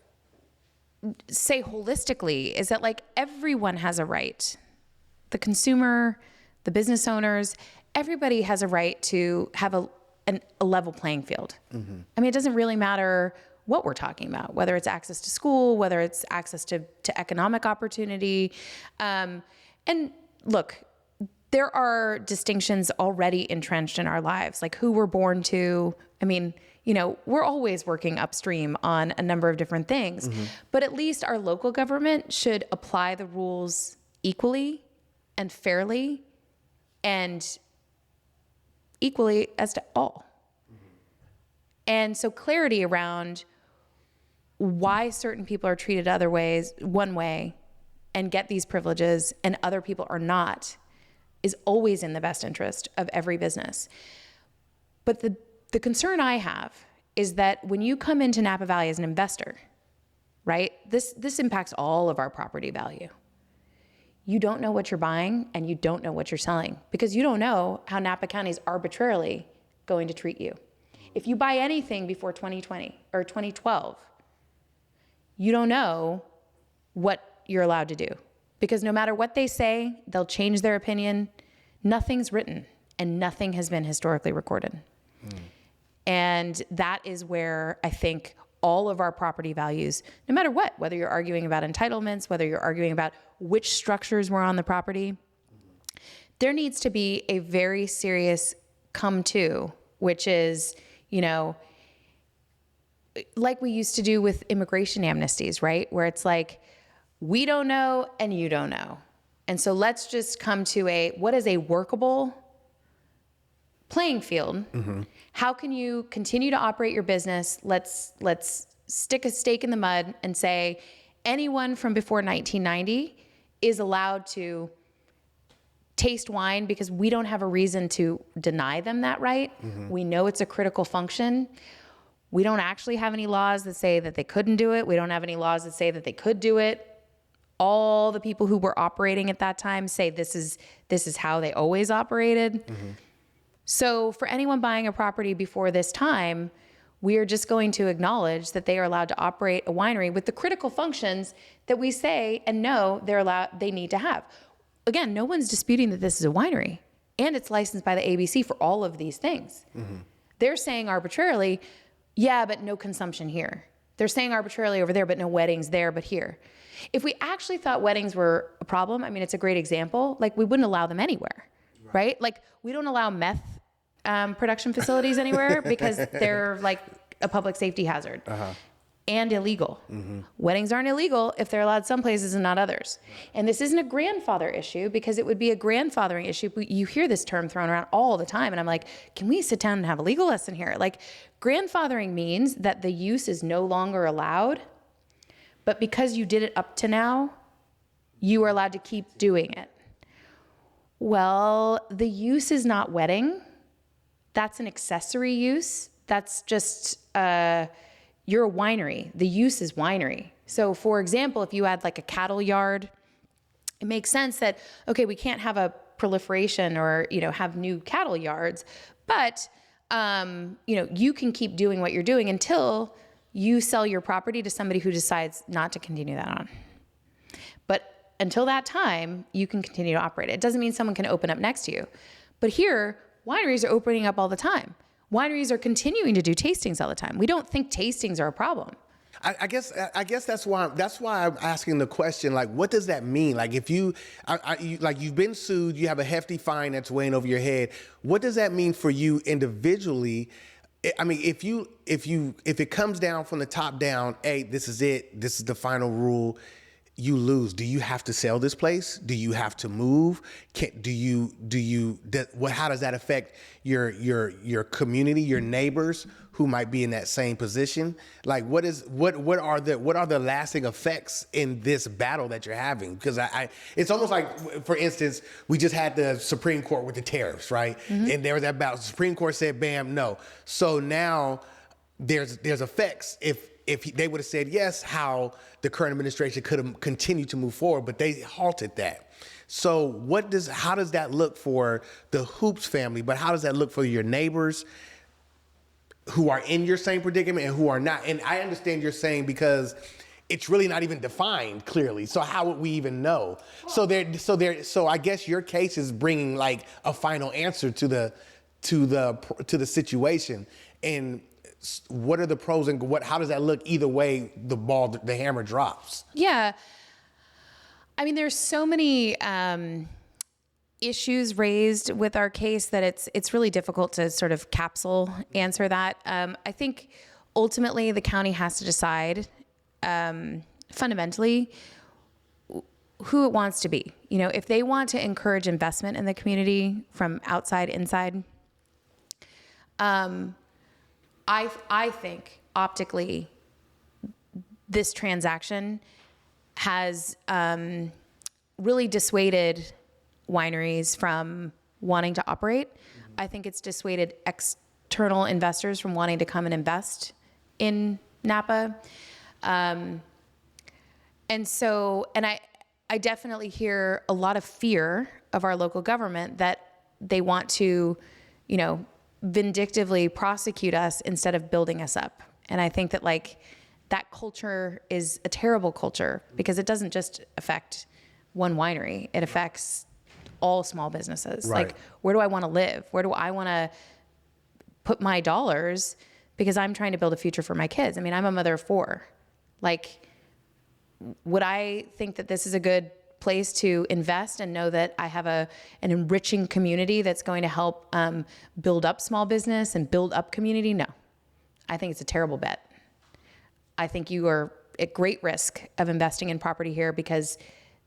say holistically is that like everyone has a right. The consumer, the business owners, everybody has a right to have a level playing field. Mm-hmm. I mean, it doesn't really matter what we're talking about, whether it's access to school, whether it's access to economic opportunity. And look, there are distinctions already entrenched in our lives, like who we're born to. I mean, you know, we're always working upstream on a number of different things, mm-hmm. but at least our local government should apply the rules equally and fairly and equally as to all. Mm-hmm. And so clarity around why certain people are treated one way and get these privileges and other people are not is always in the best interest of every business. But the concern I have is that when you come into Napa Valley as an investor, right, this impacts all of our property value. You don't know what you're buying and you don't know what you're selling because you don't know how Napa County is arbitrarily going to treat you. If you buy anything before 2020 or 2012, you don't know what you're allowed to do. Because no matter what they say, they'll change their opinion. Nothing's written and nothing has been historically recorded. Mm. And that is where I think all of our property values, no matter what, whether you're arguing about entitlements, whether you're arguing about which structures were on the property, there needs to be a very serious come to, which is, you know, like we used to do with immigration amnesties, right? Where it's like, we don't know and you don't know. And so let's just come to what is a workable playing field? Mm-hmm. How can you continue to operate your business? Let's stick a stake in the mud and say anyone from before 1990 is allowed to taste wine because we don't have a reason to deny them that right. Mm-hmm. We know it's a critical function. We don't actually have any laws that say that they couldn't do it. We don't have any laws that say that they could do it. All the people who were operating at that time say this is how they always operated. Mm-hmm. So for anyone buying a property before this time, we are just going to acknowledge that they are allowed to operate a winery with the critical functions that we say and know they need to have. Again, no one's disputing that this is a winery and it's licensed by the ABC for all of these things. Mm-hmm. They're saying arbitrarily, yeah, but no consumption here. They're saying arbitrarily over there, but no weddings there, but here. If we actually thought weddings were a problem, I mean, it's a great example. Like, we wouldn't allow them anywhere, right? Like, we don't allow meth production facilities anywhere because they're like a public safety hazard and illegal. Mm-hmm. Weddings aren't illegal if they're allowed some places and not others. And this isn't a grandfather issue because it would be a grandfathering issue. You hear this term thrown around all the time. And I'm like, can we sit down and have a legal lesson here? Like, grandfathering means that the use is no longer allowed, but because you did it up to now, you are allowed to keep doing it. Well, the use is not wedding. That's an accessory use. That's just, you're a winery. The use is winery. So for example, if you had like a cattle yard, it makes sense that, okay, we can't have a proliferation or, have new cattle yards, but, you can keep doing what you're doing until you sell your property to somebody who decides not to continue that on. But until that time, you can continue to operate it. It doesn't mean someone can open up next to you. But here, wineries are opening up all the time. Wineries are continuing to do tastings all the time. We don't think tastings are a problem. I guess that's why I'm asking the question, like, what does that mean? Like, if you've been sued, you have a hefty fine that's weighing over your head. What does that mean for you individually? I mean, if it comes down from the top down, hey, this is it, this is the final rule, you lose, do you have to sell this place? Do you have to move? How does that affect your community, your neighbors who might be in that same position? Like, what are the lasting effects in this battle that you're having? Because it's almost like, for instance, we just had the Supreme Court with the tariffs, right? Mm-hmm. And there was that battle. The Supreme Court said, bam, no. So now there's effects. If they would have said yes, how the current administration could have continued to move forward, but they halted that. So how does that look for the Hoopes family, but how does that look for your neighbors who are in your same predicament and who are not? And I understand you're saying because it's really not even defined clearly. So how would we even know? So I guess your case is bringing like a final answer to the situation. And what are the pros and how does that look either way the hammer drops? Yeah. I mean, there's so many issues raised with our case that it's really difficult to sort of capsule answer that. I think ultimately the county has to decide fundamentally who it wants to be. You know, if they want to encourage investment in the community from outside inside, I think optically this transaction has really dissuaded wineries from wanting to operate. Mm-hmm. I think it's dissuaded external investors from wanting to come and invest in Napa. And I definitely hear a lot of fear of our local government that they want to, you know, vindictively prosecute us instead of building us up. And I think that that culture is a terrible culture because it doesn't just affect one winery. It affects all small businesses. Right. Like, where do I want to live? Where do I want to put my dollars? Because I'm trying to build a future for my kids. I mean, I'm a mother of 4. Like, would I think that this is a good place to invest and know that I have an enriching community that's going to help build up small business and build up community? No, I think it's a terrible bet. I think you are at great risk of investing in property here because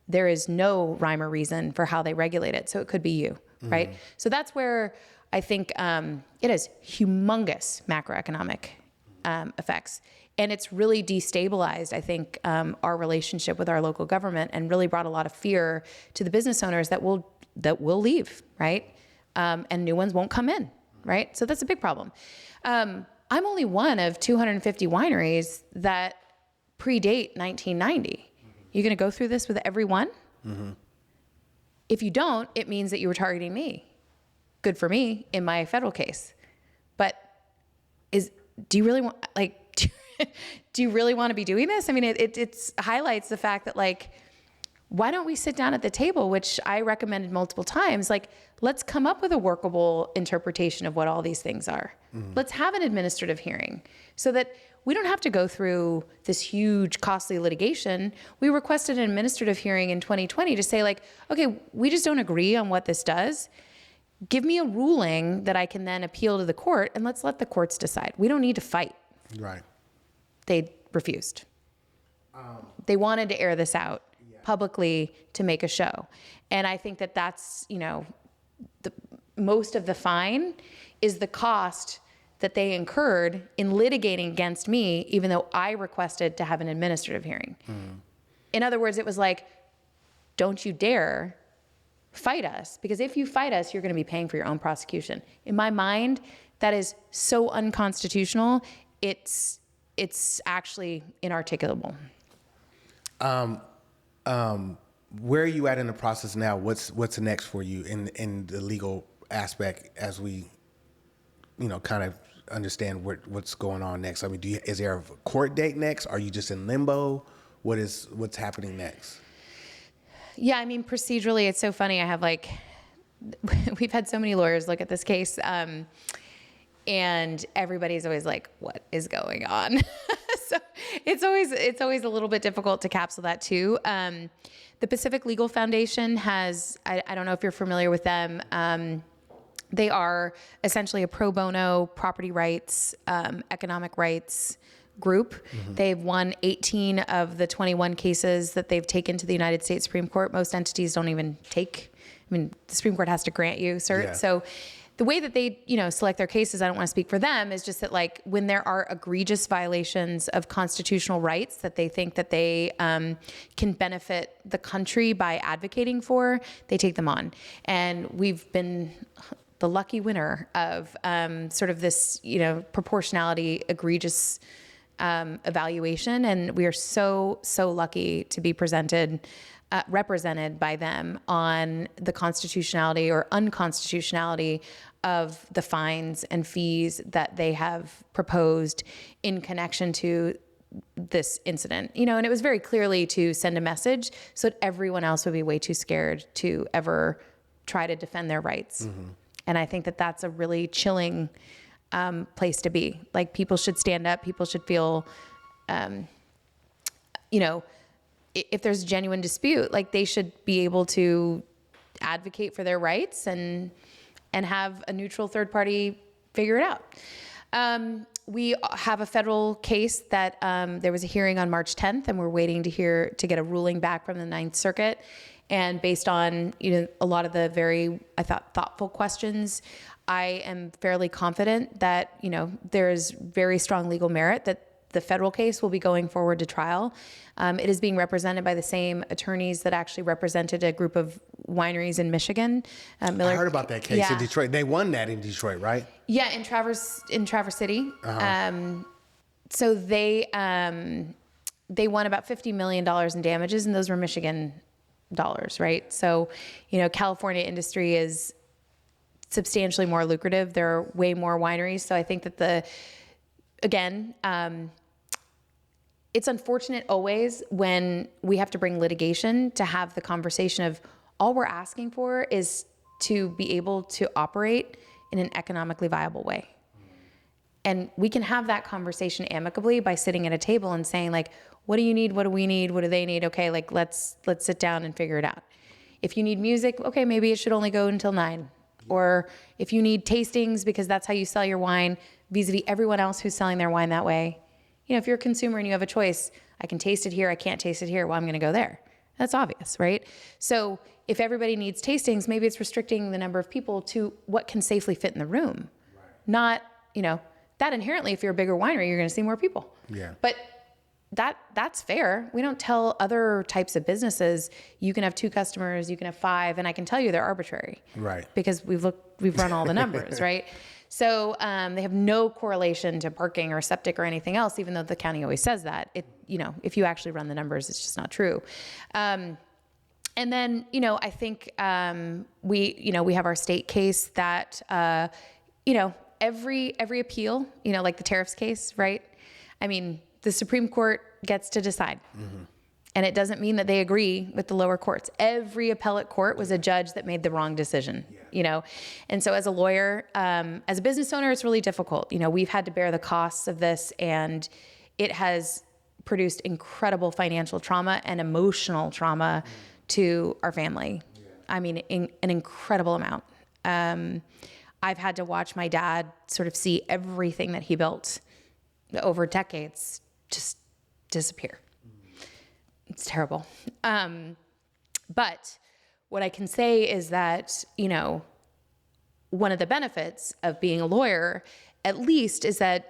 there is no rhyme or reason for how they regulate it. So it could be you, right? Mm-hmm. So that's where I think it has humongous macroeconomic effects. And it's really destabilized, I think, our relationship with our local government and really brought a lot of fear to the business owners that will leave, right? And new ones won't come in, right? So that's a big problem. I'm only one of 250 wineries that predate 1990. You're going to go through this with every one? Mm-hmm. If you don't, it means that you were targeting me. Good for me in my federal case. But do you really want, do you really want to be doing this? I mean, it highlights the fact that why don't we sit down at the table, which I recommended multiple times, let's come up with a workable interpretation of what all these things are. Mm-hmm. Let's have an administrative hearing so that we don't have to go through this huge costly litigation. We requested an administrative hearing in 2020 to say okay, we just don't agree on what this does. Give me a ruling that I can then appeal to the court and let's let the courts decide. We don't need to fight. Right. They refused. They wanted to air this out publicly to make a show. And I think that that's, most of the fine is the cost that they incurred in litigating against me, even though I requested to have an administrative hearing. Mm. In other words, it was don't you dare fight us, because if you fight us, you're going to be paying for your own prosecution. In my mind, that is so unconstitutional. It's actually inarticulable. Where are you at in the process now? What's next for you in the legal aspect as we, kind of understand what's going on next? I mean, is there a court date next? Are you just in limbo? What's happening next? Yeah, I mean, procedurally, it's so funny. I have we've had so many lawyers look at this case, and everybody's always what is going on? So it's always a little bit difficult to capsule that too. The Pacific Legal Foundation has, I don't know if you're familiar with them. They are essentially a pro bono property rights, economic rights group. They've won 18 of the 21 cases that they've taken to the United States Supreme Court. Most entities don't even take, the Supreme Court has to grant you cert. Yeah. So the way that they, select their cases, I don't want to speak for them, is just that like when there are egregious violations of constitutional rights that they think that they can benefit the country by advocating for, they take them on. And we've been the lucky winner of sort of this, proportionality egregious evaluation. And we are so lucky to be represented by them on the constitutionality or unconstitutionality of the fines and fees that they have proposed in connection to this incident. And it was very clearly to send a message so that everyone else would be way too scared to ever try to defend their rights. And I think that that's a really chilling place to be. Like, people should stand up. People should feel, if there's a genuine dispute, like they should be able to advocate for their rights and have a neutral third party figure it out. We have a federal case that there was a hearing on March 10th, and we're waiting to get a ruling back from the Ninth Circuit. And based on a lot of the very, I thought, thoughtful questions, I am fairly confident that there is very strong legal merit that the federal case will be going forward to trial. It is being represented by the same attorneys that actually represented a group of wineries in Michigan. Miller, I heard about that case in Detroit. They won that in Detroit, right? Yeah, in Traverse City. So they won about $50 million in damages, and those were Michigan dollars, right? So, California industry is substantially more lucrative. There are way more wineries. So I think that it's unfortunate always when we have to bring litigation to have the conversation of all we're asking for is to be able to operate in an economically viable way. And we can have that conversation amicably by sitting at a table and saying, like, what do you need? What do we need? What do they need? Okay, like let's sit down and figure it out. If you need music, okay, maybe it should only go until 9. Or if you need tastings because that's how you sell your wine vis-a-vis everyone else who's selling their wine that way. If you're a consumer and you have a choice, I can taste it here, I can't taste it here, well, I'm going to go there. That's obvious, right? So if everybody needs tastings, maybe it's restricting the number of people to what can safely fit in the room. Right. Not, that inherently, if you're a bigger winery, you're going to see more people. Yeah. But that's fair. We don't tell other types of businesses, you can have 2 customers, you can have 5, and I can tell you they're arbitrary. Right. Because we've run all the numbers, right? So they have no correlation to parking or septic or anything else, even though the county always says that. If you actually run the numbers, it's just not true. And then, I think we have our state case that, every appeal, like the tariffs case, right? I mean, the Supreme Court gets to decide. Mm-hmm. And it doesn't mean that they agree with the lower courts. Every appellate court was a judge that made the wrong decision, And so as a lawyer, as a business owner, it's really difficult. We've had to bear the costs of this, and it has produced incredible financial trauma and emotional trauma to our family. Yeah. I mean, an incredible amount. I've had to watch my dad sort of see everything that he built over decades just disappear. It's terrible. But what I can say is that, one of the benefits of being a lawyer, at least, is that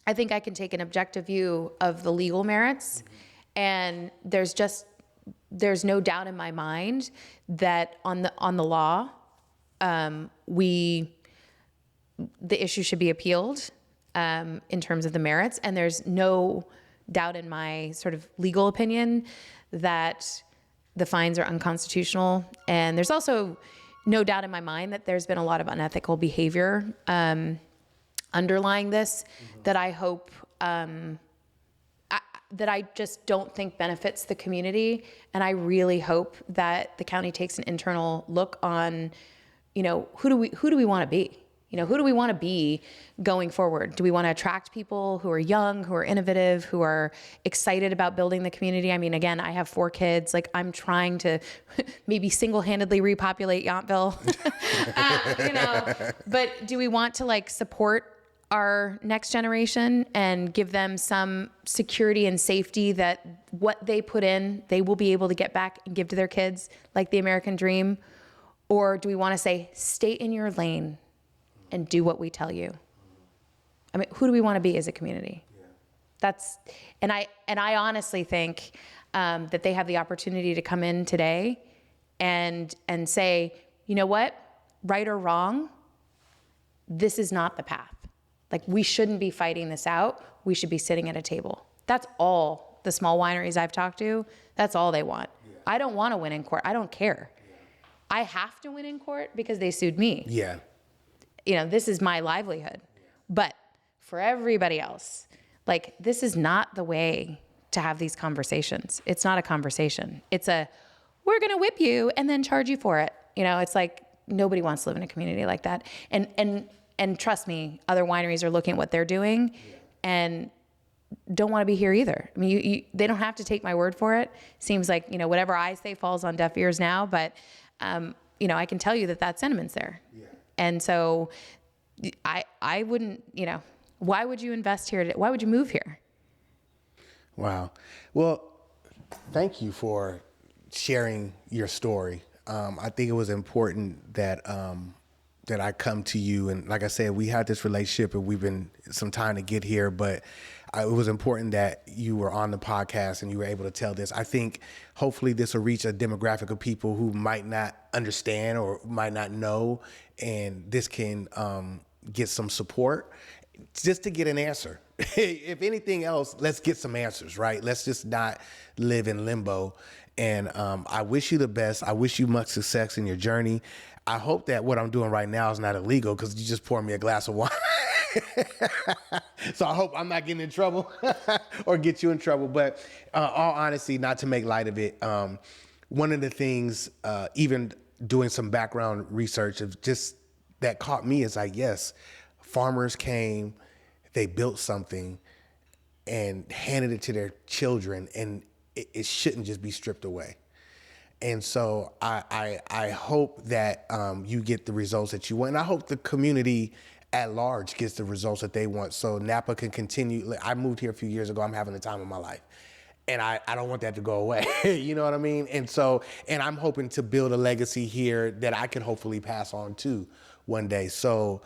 I think I can take an objective view of the legal merits. Mm-hmm. And there's no doubt in my mind that on the law, the issue should be appealed in terms of the merits. And there's no doubt in my sort of legal opinion that the fines are unconstitutional. And there's also no doubt in my mind that there's been a lot of unethical behavior underlying this that I hope, that I just don't think benefits the community. And I really hope that the county takes an internal look on, who do we want to be? Who do we want to be going forward? Do we want to attract people who are young, who are innovative, who are excited about building the community? I mean, again, I have 4 kids. Like, I'm trying to maybe single-handedly repopulate Yountville, But do we want to support our next generation and give them some security and safety that what they put in, they will be able to get back and give to their kids, like the American dream? Or do we want to say, stay in your lane and do what we tell you? I mean, who do we want to be as a community? And I honestly think that they have the opportunity to come in today and say, you know what, right or wrong, this is not the path. Like, we shouldn't be fighting this out. We should be sitting at a table. That's all the small wineries I've talked to, that's all they want. Yeah. I don't want to win in court. I don't care. Yeah. I have to win in court because they sued me. Yeah. You know, this is my livelihood. Yeah. But for everybody else, like, this is not the way to have these conversations. It's not a conversation. It's a, we're going to whip you and then charge you for it. You know, it's like, nobody wants to live in a community like that. And trust me, other wineries are looking at what they're doing and don't want to be here either. I mean, they don't have to take my word for it. Seems like, you know, whatever I say falls on deaf ears now, but, you know, I can tell you that sentiment's there. Yeah. And so I wouldn't, you know, why would you invest here? Why would you move here? Wow. Well, thank you for sharing your story. I think it was important that that I come to you, and like I said, we had this relationship and we've been some time to get here, but it was important that you were on the podcast and you were able to tell this. I think hopefully this will reach a demographic of people who might not understand or might not know, and this can get some support just to get an answer. If anything else, let's get some answers, right? Let's just not live in limbo. And I wish you the best. I wish you much success in your journey. I hope that what I'm doing right now is not illegal, because you just poured me a glass of wine. So I hope I'm not getting in trouble or get you in trouble. But all honesty, not to make light of it, one of the things, even doing some background research of just that caught me is like, yes, farmers came, they built something and handed it to their children, and it shouldn't just be stripped away. And so I hope that you get the results that you want. And I hope the community at large gets the results that they want, so Napa can continue. I moved here a few years ago. I'm having the time of my life. And I don't want that to go away. You know what I mean? And so, and I'm hoping to build a legacy here that I can hopefully pass on to one day. So,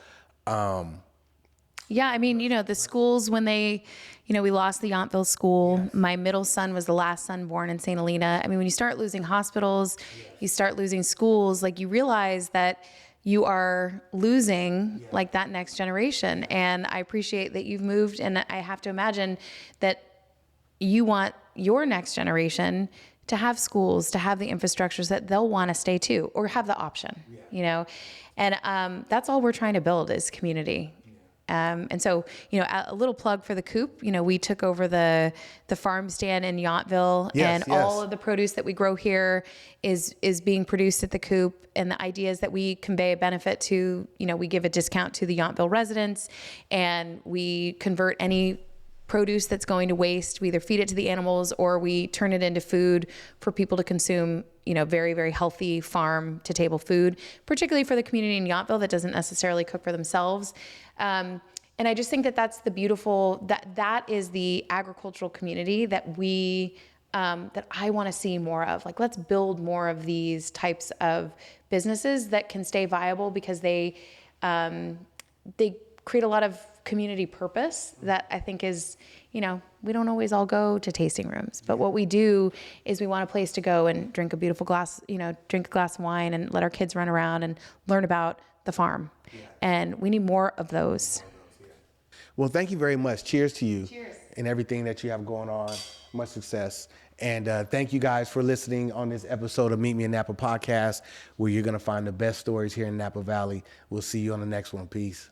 yeah, I mean, you know, the schools, when they, you know, we lost the Yountville school. Yes. My middle son was the last son born in St. Helena. I mean, when you start losing hospitals, yes, you start losing schools, like, you realize that you are losing, yeah, like, that next generation. And I appreciate that you've moved. And I have to imagine that you want your next generation to have schools, to have the infrastructures that they'll want to stay to, or have the option, yeah, you know? And that's all we're trying to build is community. And so, you know, a little plug for the Coop. You know, we took over the farm stand in Yountville, yes, and yes, all of the produce that we grow here is being produced at the Coop. And the idea is that we convey a benefit to, you know, we give a discount to the Yountville residents, and we convert any produce that's going to waste. We either feed it to the animals or we turn it into food for people to consume, you know, very, very healthy farm to table food, particularly for the community in Yountville that doesn't necessarily cook for themselves. And I just think that that's the beautiful, that is the agricultural community that we, that I want to see more of. Like, let's build more of these types of businesses that can stay viable, because they create a lot of community purpose that I think is, you know, we don't always all go to tasting rooms, but what we do is we want a place to go and drink a beautiful glass, you know, drink a glass of wine and let our kids run around and learn about the farm. Yeah. And we need more of those. Well, thank you very much. Cheers to you. Cheers. And everything that you have going on. Much success. And thank you guys for listening on this episode of Meet Me in Napa podcast, where you're going to find the best stories here in Napa Valley. We'll see you on the next one. Peace.